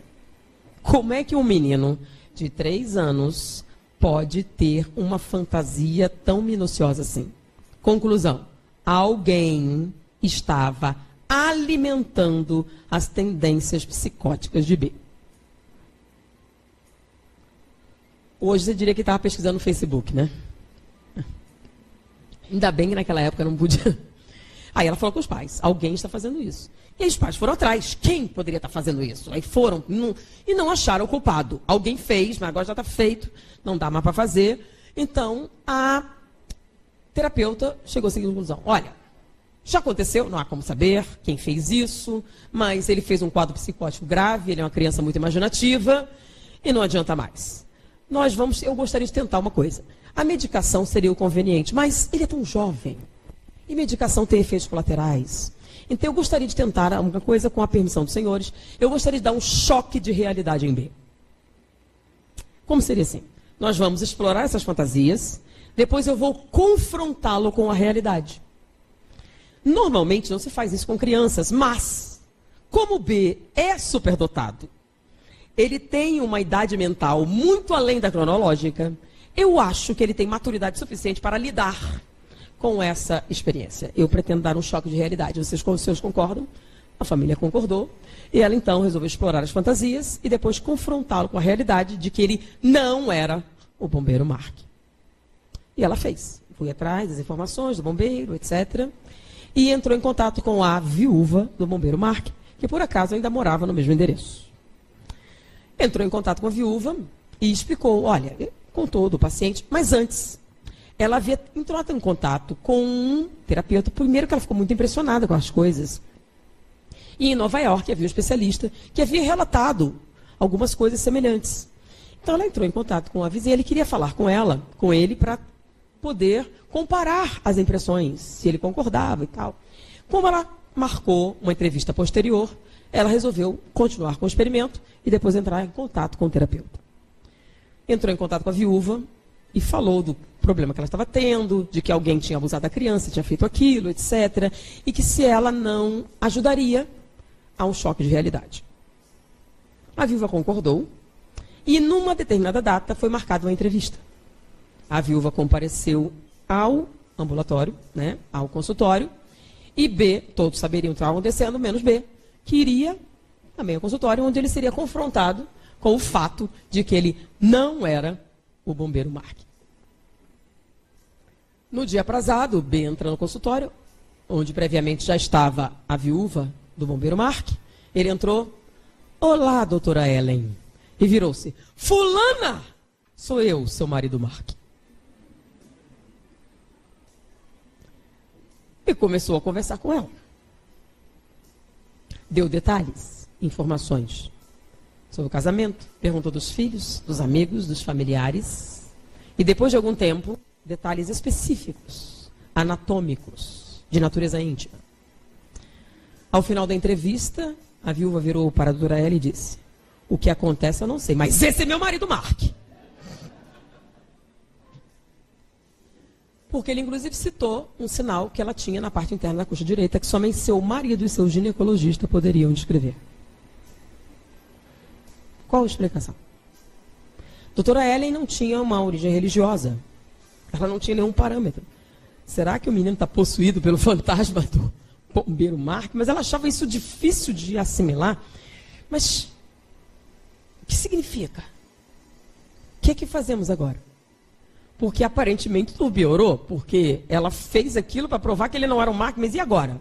Como é que um menino de 3 anos pode ter uma fantasia tão minuciosa assim? Conclusão. Alguém estava alimentando as tendências psicóticas de B. Hoje você diria que estava pesquisando no Facebook, né? Ainda bem que naquela época não podia. Aí ela falou com os pais, alguém está fazendo isso. E aí os pais foram atrás, quem poderia estar fazendo isso? Aí foram e não acharam o culpado. Alguém fez, mas agora já está feito, não dá mais para fazer. Então a terapeuta chegou à seguinte conclusão. Olha, já aconteceu, não há como saber quem fez isso, mas ele fez um quadro psicótico grave, ele é uma criança muito imaginativa e não adianta mais. Eu gostaria de tentar uma coisa. A medicação seria o conveniente, mas ele é tão jovem. E medicação tem efeitos colaterais. Então eu gostaria de tentar alguma coisa com a permissão dos senhores. Eu gostaria de dar um choque de realidade em B. Como seria assim? Nós vamos explorar essas fantasias, depois eu vou confrontá-lo com a realidade. Normalmente não se faz isso com crianças, mas como o B é superdotado, ele tem uma idade mental muito além da cronológica, eu acho que ele tem maturidade suficiente para lidar com essa experiência. Eu pretendo dar um choque de realidade. Vocês concordam? A família concordou. E ela então resolveu explorar as fantasias e depois confrontá-lo com a realidade de que ele não era o bombeiro Mark. E ela fez. Fui atrás das informações do bombeiro, etc. E entrou em contato com a viúva do bombeiro Mark, que por acaso ainda morava no mesmo endereço. Entrou em contato com a viúva e explicou, olha, contou do paciente, mas antes, ela havia entrado em contato com um terapeuta, primeiro que ela ficou muito impressionada com as coisas. E em Nova York havia um especialista que havia relatado algumas coisas semelhantes. Então ela entrou em contato com a vizinha, ele queria falar com ele para poder comparar as impressões, se ele concordava e tal. Como ela marcou uma entrevista posterior, ela resolveu continuar com o experimento e depois entrar em contato com o terapeuta. Entrou em contato com a viúva e falou do problema que ela estava tendo, de que alguém tinha abusado da criança, tinha feito aquilo, etc. E que se ela não ajudaria, há um choque de realidade. A viúva concordou e numa determinada data foi marcada uma entrevista. A viúva compareceu ao ambulatório, né, ao consultório, e B, todos saberiam o que estava acontecendo, menos B, que iria também ao consultório, onde ele seria confrontado com o fato de que ele não era o bombeiro Mark. No dia aprazado, B entra no consultório, onde previamente já estava a viúva do bombeiro Mark. Ele entrou, olá, doutora Ellen, e virou-se, fulana, sou eu, seu marido Mark. E começou a conversar com ela. Deu detalhes, informações sobre o casamento, perguntou dos filhos, dos amigos, dos familiares. E depois de algum tempo, detalhes específicos, anatômicos, de natureza íntima. Ao final da entrevista, a viúva virou para a doutora Ellen e disse, o que acontece eu não sei, mas esse é meu marido Mark. Porque ele, inclusive, citou um sinal que ela tinha na parte interna da coxa direita, que somente seu marido e seu ginecologista poderiam descrever. Qual a explicação? Doutora Ellen não tinha uma origem religiosa. Ela não tinha nenhum parâmetro. Será que o menino está possuído pelo fantasma do bombeiro Mark? Mas ela achava isso difícil de assimilar. Mas o que significa? O que é que fazemos agora? Porque aparentemente tudo piorou, porque ela fez aquilo para provar que ele não era o Mark, mas e agora?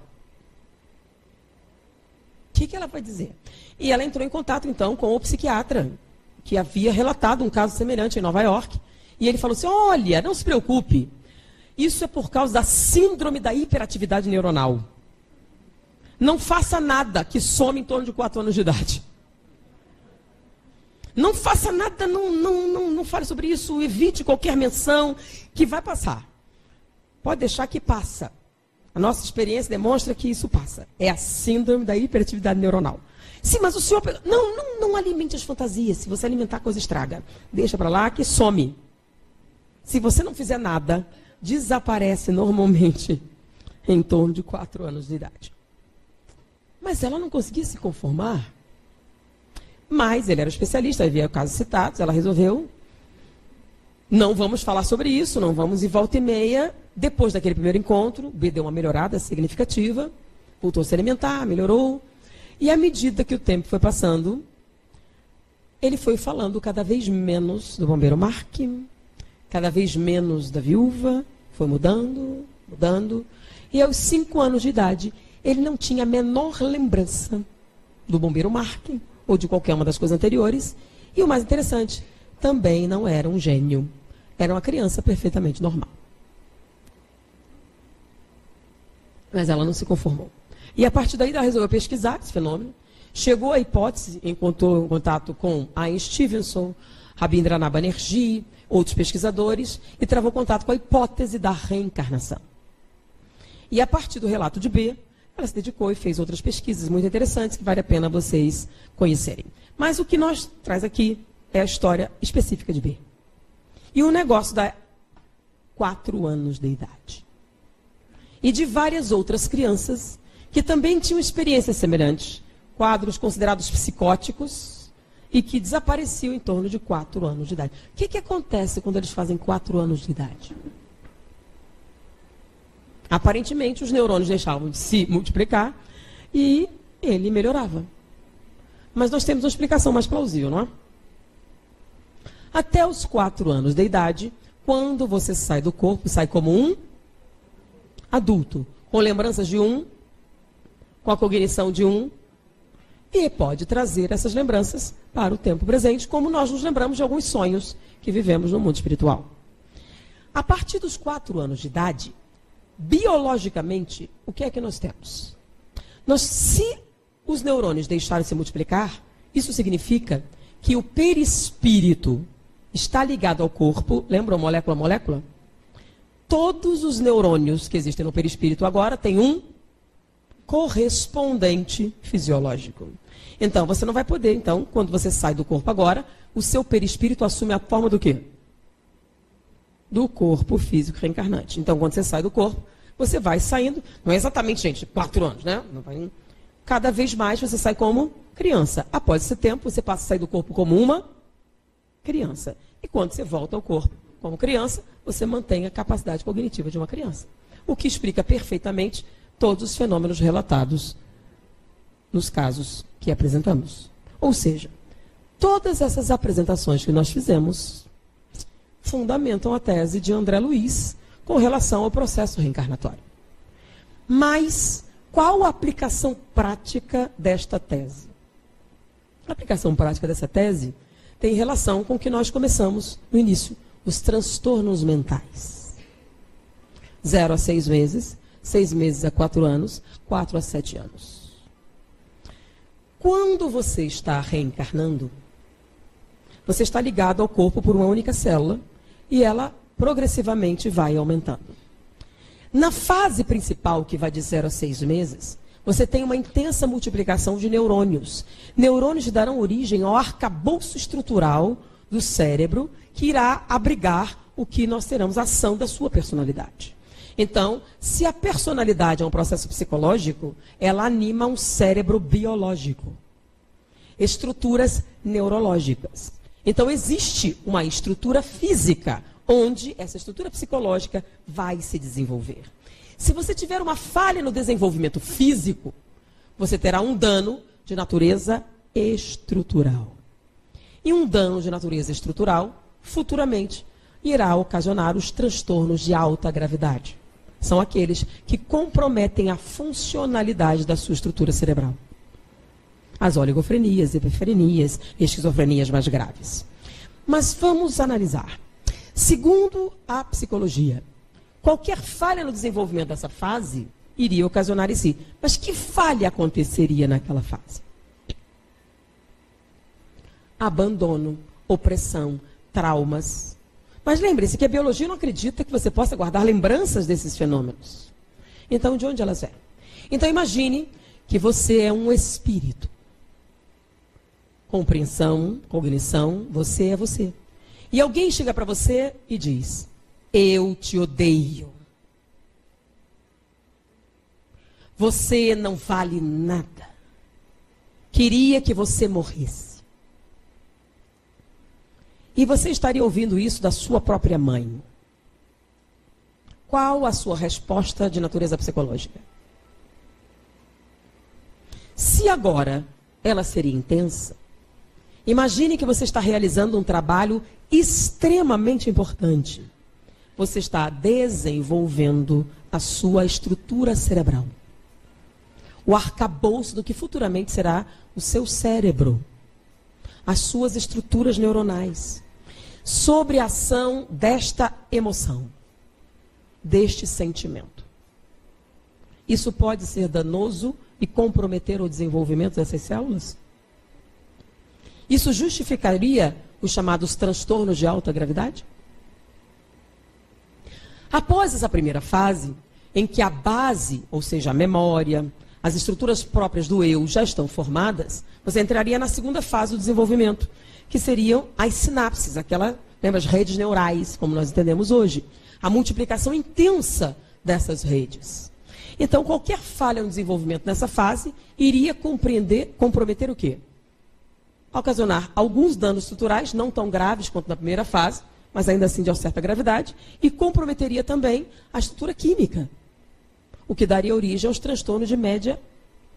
O que ela vai dizer? E ela entrou em contato, então, com o psiquiatra, que havia relatado um caso semelhante em Nova York. E ele falou assim, olha, não se preocupe, isso é por causa da síndrome da hiperatividade neuronal. Não faça nada que some em torno de 4 anos de idade. Não faça nada, não fale sobre isso, evite qualquer menção, que vai passar. Pode deixar que passa. A nossa experiência demonstra que isso passa. É a síndrome da hiperatividade neuronal. Sim, mas o senhor... Não alimente as fantasias. Se você alimentar, a coisa estraga. Deixa para lá que some. Se você não fizer nada, desaparece normalmente em torno de 4 anos de idade. Mas ela não conseguia se conformar. Mas ele era especialista, havia casos citados, ela resolveu, não vamos falar sobre isso, não vamos ir volta e meia. Depois daquele primeiro encontro, B deu uma melhorada significativa, voltou a se alimentar, melhorou. E à medida que o tempo foi passando, ele foi falando cada vez menos do bombeiro Mark, cada vez menos da viúva, foi mudando, mudando. E aos 5 anos de idade, ele não tinha a menor lembrança do bombeiro Mark, ou de qualquer uma das coisas anteriores. E o mais interessante, também não era um gênio. Era uma criança perfeitamente normal. Mas ela não se conformou. E a partir daí ela resolveu pesquisar esse fenômeno. Chegou à hipótese, encontrou contato com Ian Stevenson, Rabindranath Banerjee, outros pesquisadores, e travou contato com a hipótese da reencarnação. E a partir do relato de B, ela se dedicou e fez outras pesquisas muito interessantes que vale a pena vocês conhecerem. Mas o que nós traz aqui é a história específica de B. E o negócio da 4 anos de idade. E de várias outras crianças que também tinham experiências semelhantes, quadros considerados psicóticos e que desapareciam em torno de 4 anos de idade. O que acontece quando eles fazem 4 anos de idade? Aparentemente, os neurônios deixavam de se multiplicar e ele melhorava. Mas nós temos uma explicação mais plausível, não é? Até os 4 anos de idade, quando você sai do corpo, sai como um adulto, com lembranças de um, com a cognição de um, e pode trazer essas lembranças para o tempo presente, como nós nos lembramos de alguns sonhos que vivemos no mundo espiritual. A partir dos 4 anos de idade, biologicamente, o que é que nós temos? Se os neurônios deixarem de se multiplicar, isso significa que o perispírito está ligado ao corpo, lembram molécula a molécula? todos os neurônios que existem no perispírito agora têm um correspondente fisiológico. Então, você não vai poder, então, quando você sai do corpo agora, o seu perispírito assume a forma do quê? Do corpo físico reencarnante. Então, quando você sai do corpo, você vai saindo, não é exatamente, gente, 4 anos, né? Não vai, cada vez mais você sai como criança. Após esse tempo, você passa a sair do corpo como uma criança. E quando você volta ao corpo como criança, você mantém a capacidade cognitiva de uma criança. O que explica perfeitamente todos os fenômenos relatados nos casos que apresentamos. Ou seja, todas essas apresentações que nós fizemos fundamentam a tese de André Luiz com relação ao processo reencarnatório. Mas qual a aplicação prática desta tese? A aplicação prática dessa tese tem relação com o que nós começamos no início, os transtornos mentais. 0 a 6 meses, 6 meses a 4 anos, 4 a 7 anos. Quando você está reencarnando, você está ligado ao corpo por uma única célula e ela progressivamente vai aumentando. Na fase principal, que vai de 0 a 6 meses, você tem uma intensa multiplicação de neurônios. Neurônios que darão origem ao arcabouço estrutural do cérebro que irá abrigar o que nós teremos a ação da sua personalidade. Então, se a personalidade é um processo psicológico, ela anima um cérebro biológico, estruturas neurológicas. Então, existe uma estrutura física, onde essa estrutura psicológica vai se desenvolver. Se você tiver uma falha no desenvolvimento físico, você terá um dano de natureza estrutural. E um dano de natureza estrutural, futuramente, irá ocasionar os transtornos de alta gravidade. São aqueles que comprometem a funcionalidade da sua estrutura cerebral. As oligofrenias, epifrenias, esquizofrenias mais graves. Mas vamos analisar. Segundo a psicologia, qualquer falha no desenvolvimento dessa fase iria ocasionar em si. Mas que falha aconteceria naquela fase? Abandono, opressão, traumas. Mas lembre-se que a biologia não acredita que você possa guardar lembranças desses fenômenos. Então, de onde elas vêm? Então, imagine que você é um espírito. Compreensão, cognição, você é você. E alguém chega para você e diz: eu te odeio. Você não vale nada. Queria que você morresse. E você estaria ouvindo isso da sua própria mãe. Qual a sua resposta de natureza psicológica? Se agora ela seria intensa, imagine que você está realizando um trabalho extremamente importante. Você está desenvolvendo a sua estrutura cerebral. O arcabouço do que futuramente será o seu cérebro. As suas estruturas neuronais. Sobre a ação desta emoção. Deste sentimento. Isso pode ser danoso e comprometer o desenvolvimento dessas células? Isso justificaria os chamados transtornos de alta gravidade? Após essa primeira fase, em que a base, ou seja, a memória, as estruturas próprias do eu já estão formadas, você entraria na segunda fase do desenvolvimento, que seriam as sinapses, lembra, as redes neurais, como nós entendemos hoje. A multiplicação intensa dessas redes. Então, qualquer falha no desenvolvimento nessa fase iria comprometer o quê? Ocasionar alguns danos estruturais, não tão graves quanto na primeira fase, mas ainda assim de certa gravidade, e comprometeria também a estrutura química, o que daria origem aos transtornos de média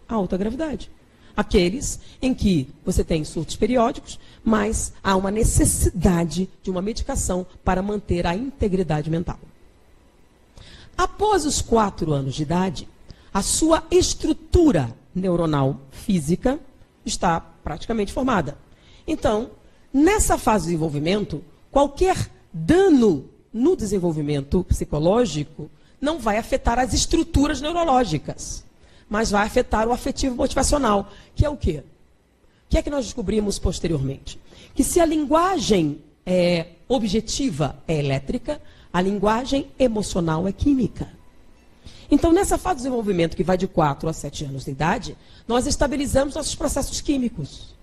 a alta gravidade. Aqueles em que você tem surtos periódicos, mas há uma necessidade de uma medicação para manter a integridade mental. Após os 4 anos de idade, a sua estrutura neuronal física está praticamente formada. Então, nessa fase de desenvolvimento, qualquer dano no desenvolvimento psicológico não vai afetar as estruturas neurológicas, mas vai afetar o afetivo motivacional, que é o quê? O que é que nós descobrimos posteriormente? Que se a linguagem objetiva é elétrica, A linguagem emocional é química. Então, nessa fase do desenvolvimento, que vai de 4 a 7 anos de idade, nós estabilizamos nossos processos químicos.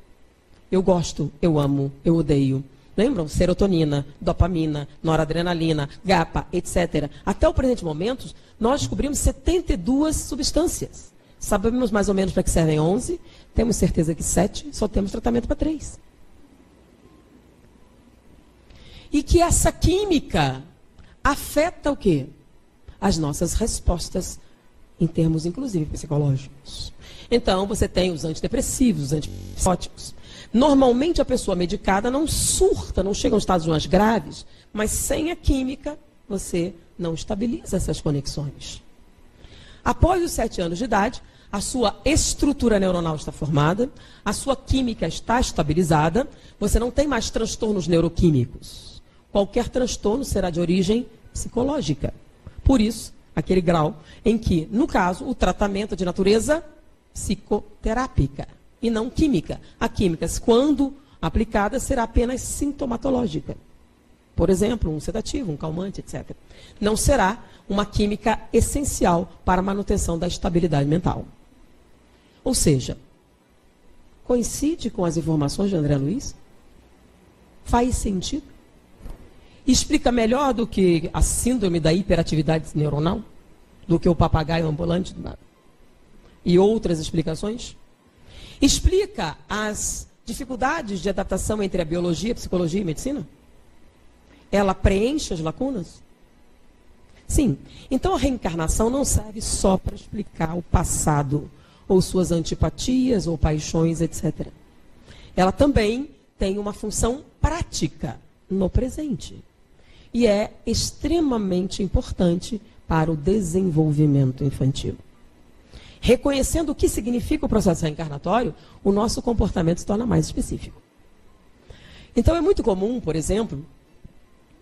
Eu gosto, eu amo, eu odeio. Lembram? Serotonina, dopamina, noradrenalina, GABA, etc. Até o presente momento, nós descobrimos 72 substâncias. Sabemos mais ou menos para que servem 11, temos certeza que 7, só temos tratamento para 3. E que essa química afeta o quê? As nossas respostas, em termos, inclusive, psicológicos. Então, você tem os antidepressivos, os antipsicóticos. Normalmente, a pessoa medicada não surta, não chega a estados mais graves, mas sem a química, você não estabiliza essas conexões. Após os 7 anos de idade, a sua estrutura neuronal está formada, a sua química está estabilizada, você não tem mais transtornos neuroquímicos. Qualquer transtorno será de origem psicológica. Por isso, aquele grau em que, no caso, o tratamento é de natureza psicoterápica e não química. A química, quando aplicada, será apenas sintomatológica. Por exemplo, um sedativo, um calmante, etc. Não será uma química essencial para a manutenção da estabilidade mental. Ou seja, coincide com as informações de André Luiz? Faz sentido? Explica melhor do que a síndrome da hiperatividade neuronal? Do que o papagaio ambulante? E outras explicações? Explica as dificuldades de adaptação entre a biologia, psicologia e medicina? Ela preenche as lacunas? Sim. Então a reencarnação não serve só para explicar o passado, ou suas antipatias, ou paixões, etc. Ela também tem uma função prática no presente. E é extremamente importante para o desenvolvimento infantil. Reconhecendo o que significa o processo reencarnatório, o nosso comportamento se torna mais específico. Então é muito comum, por exemplo,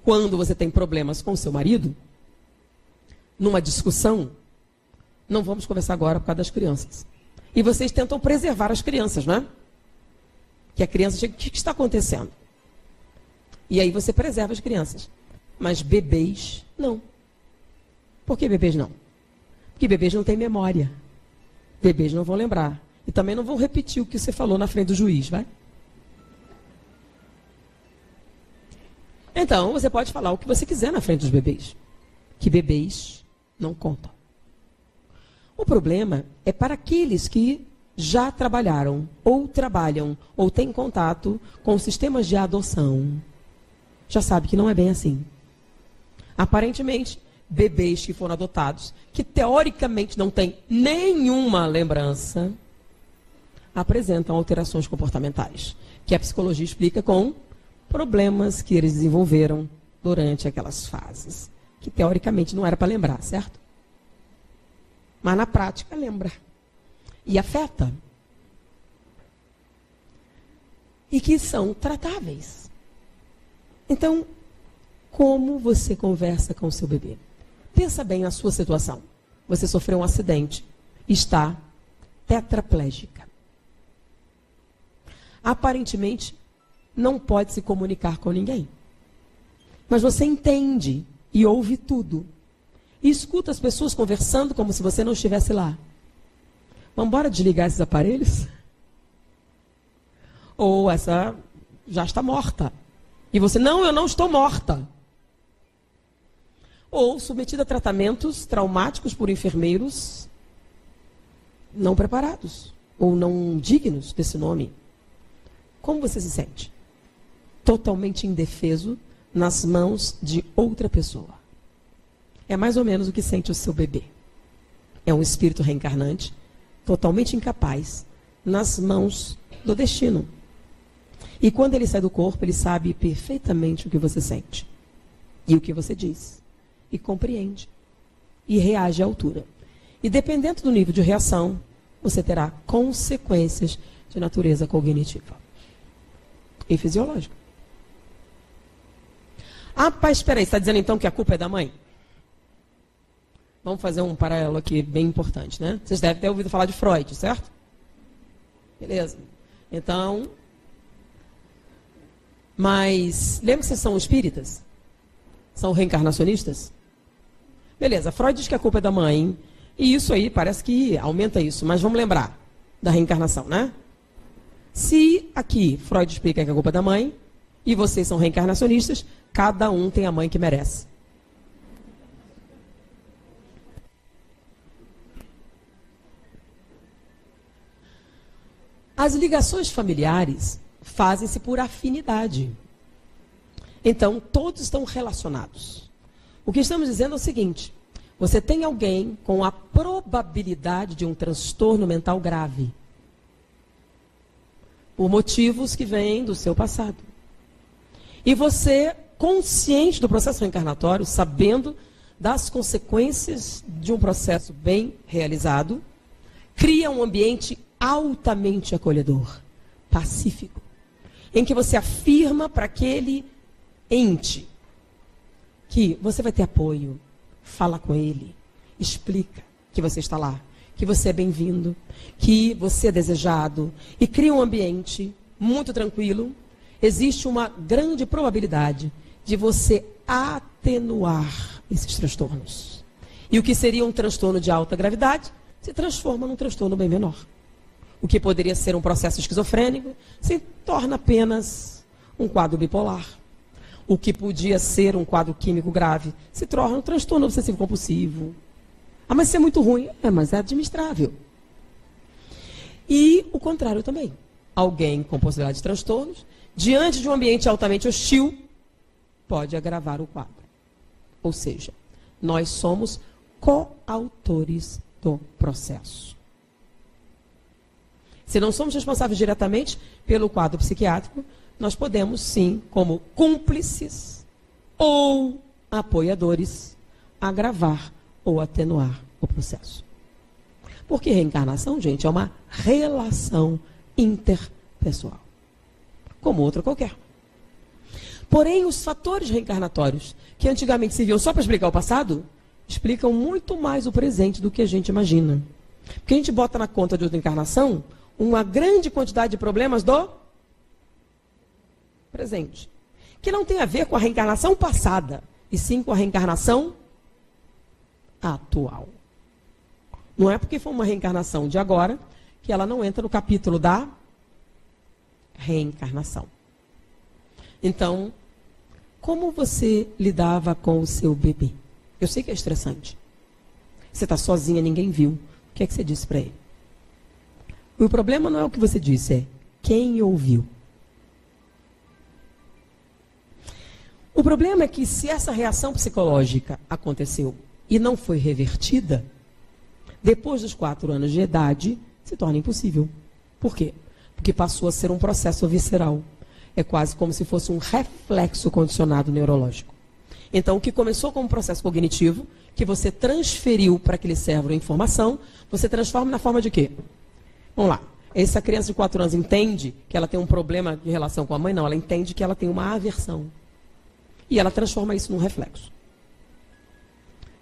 quando você tem problemas com o seu marido, numa discussão, não vamos conversar agora por causa das crianças. E vocês tentam preservar as crianças, não é? Que a criança chega, o que está acontecendo? E aí você preserva as crianças. Mas bebês, não. Por que bebês não? Porque bebês não têm memória. Bebês não vão lembrar. E também não vão repetir o que você falou na frente do juiz, vai? Então, você pode falar o que você quiser na frente dos bebês. Que bebês não contam. O problema é para aqueles que já trabalharam, ou trabalham, ou têm contato com sistemas de adoção. Já sabe que não é bem assim. Aparentemente, bebês que foram adotados, que teoricamente não têm nenhuma lembrança, apresentam alterações comportamentais, que a psicologia explica com problemas que eles desenvolveram durante aquelas fases, que teoricamente não era para lembrar, certo? Mas na prática lembra. E afeta. E que são tratáveis. Então, como você conversa com o seu bebê? Pensa bem na sua situação. Você sofreu um acidente, está tetraplégica. Aparentemente, não pode se comunicar com ninguém. Mas você entende e ouve tudo. E escuta as pessoas conversando como se você não estivesse lá. Vamos embora desligar esses aparelhos? Ou essa já está morta. E você, não, eu não estou morta. Ou submetida a tratamentos traumáticos por enfermeiros não preparados, ou não dignos desse nome. Como você se sente? Totalmente indefeso nas mãos de outra pessoa. É mais ou menos o que sente o seu bebê. É um espírito reencarnante, totalmente incapaz, nas mãos do destino. E quando ele sai do corpo, ele sabe perfeitamente o que você sente. E o que você diz. E compreende. E reage à altura. E dependendo do nível de reação, você terá consequências de natureza cognitiva e fisiológica. Ah, pai, espera aí, você está dizendo então que a culpa é da mãe? Vamos fazer um paralelo aqui bem importante, né? Vocês devem ter ouvido falar de Freud, certo? Beleza. Então, mas lembra que vocês são espíritas? são reencarnacionistas? Beleza, Freud diz que a culpa é da mãe, e isso aí parece que aumenta isso, mas vamos lembrar da reencarnação, né? Se aqui Freud explica que a culpa é da mãe, e vocês são reencarnacionistas, cada um tem a mãe que merece. As ligações familiares fazem-se por afinidade. Então, todos estão relacionados. O que estamos dizendo é o seguinte: você tem alguém com a probabilidade de um transtorno mental grave, por motivos que vêm do seu passado. E você, consciente do processo reencarnatório, sabendo das consequências de um processo bem realizado, cria um ambiente altamente acolhedor, pacífico, em que você afirma para aquele ente que você vai ter apoio, fala com ele, explica que você está lá, que você é bem-vindo, que você é desejado, e cria um ambiente muito tranquilo. Existe uma grande probabilidade de você atenuar esses transtornos. E o que seria um transtorno de alta gravidade se transforma num transtorno bem menor. O que poderia ser um processo esquizofrênico se torna apenas um quadro bipolar. O que podia ser um quadro químico grave se torna um transtorno obsessivo compulsivo. Ah, mas isso é muito ruim. É, mas é administrável. E o contrário também. Alguém com possibilidade de transtornos, diante de um ambiente altamente hostil, pode agravar o quadro. Ou seja, nós somos coautores do processo. Se não somos responsáveis diretamente pelo quadro psiquiátrico, nós podemos sim, como cúmplices ou apoiadores, agravar ou atenuar o processo. Porque reencarnação, gente, é uma relação interpessoal, como outra qualquer. Porém, os fatores reencarnatórios, que antigamente serviam só para explicar o passado, explicam muito mais o presente do que a gente imagina. Porque a gente bota na conta de outra encarnação uma grande quantidade de problemas do presente, que não tem a ver com a reencarnação passada, e sim com a reencarnação atual. Não é porque foi uma reencarnação de agora que ela não entra no capítulo da reencarnação. Então, como você lidava com o seu bebê? Eu sei que é estressante. Você está sozinha, ninguém viu. O que é que você disse para ele? E o problema não é o que você disse, é quem ouviu. O problema é que se essa reação psicológica aconteceu e não foi revertida, depois dos 4 anos de idade, se torna impossível. Por quê? Porque passou a ser um processo visceral. É quase como se fosse um reflexo condicionado neurológico. Então, o que começou como um processo cognitivo, que você transferiu para aquele cérebro a informação, você transforma na forma de quê? Vamos lá. Essa criança de 4 anos entende que ela tem um problema de relação com a mãe? Não, ela entende que ela tem uma aversão. E ela transforma isso num reflexo.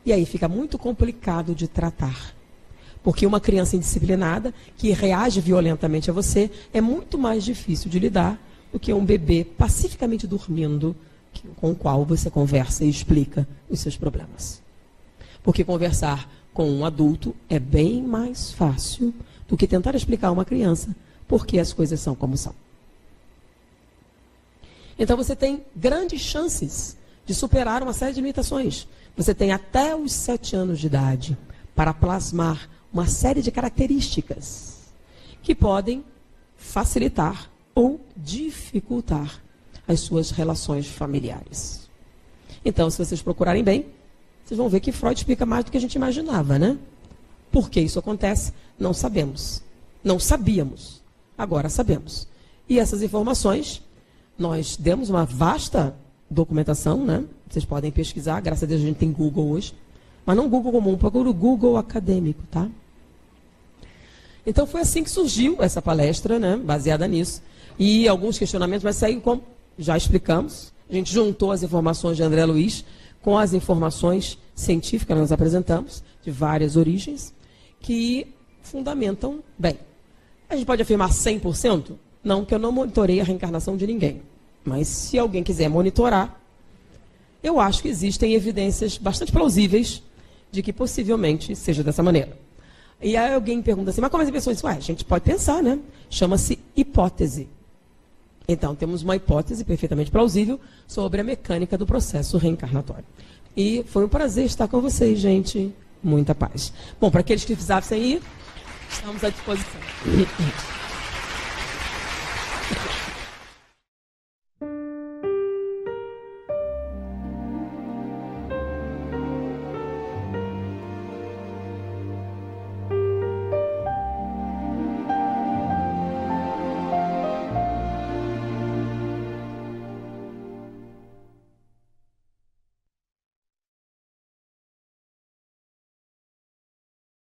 E aí fica muito complicado de tratar. Porque uma criança indisciplinada, que reage violentamente a você, é muito mais difícil de lidar do que um bebê pacificamente dormindo, com o qual você conversa e explica os seus problemas. Porque conversar com um adulto é bem mais fácil do que tentar explicar a uma criança por que as coisas são como são. Então você tem grandes chances de superar uma série de limitações. Você tem até os 7 anos de idade para plasmar uma série de características que podem facilitar ou dificultar as suas relações familiares. Então, se vocês procurarem bem, vocês vão ver que Freud explica mais do que a gente imaginava, né? Por que isso acontece? Não sabemos. Não sabíamos. Agora sabemos. E essas informações, nós demos uma vasta documentação, né? Vocês podem pesquisar, graças a Deus a gente tem Google hoje. Mas não Google comum, procura o Google acadêmico, tá? Então foi assim que surgiu essa palestra, né? Baseada nisso. E alguns questionamentos, mas saiu como já explicamos. A gente juntou as informações de André Luiz com as informações científicas que nós apresentamos, de várias origens, que fundamentam bem. A gente pode afirmar 100%? Não, que eu não monitorei a reencarnação de ninguém. Mas se alguém quiser monitorar, eu acho que existem evidências bastante plausíveis de que possivelmente seja dessa maneira. E aí alguém pergunta assim, mas como as pessoas dizem? Ué, a gente pode pensar, né? Chama-se hipótese. Então, temos uma hipótese perfeitamente plausível sobre a mecânica do processo reencarnatório. E foi um prazer estar com vocês, gente. Muita paz. Bom, para aqueles que precisassem ir, estamos à disposição.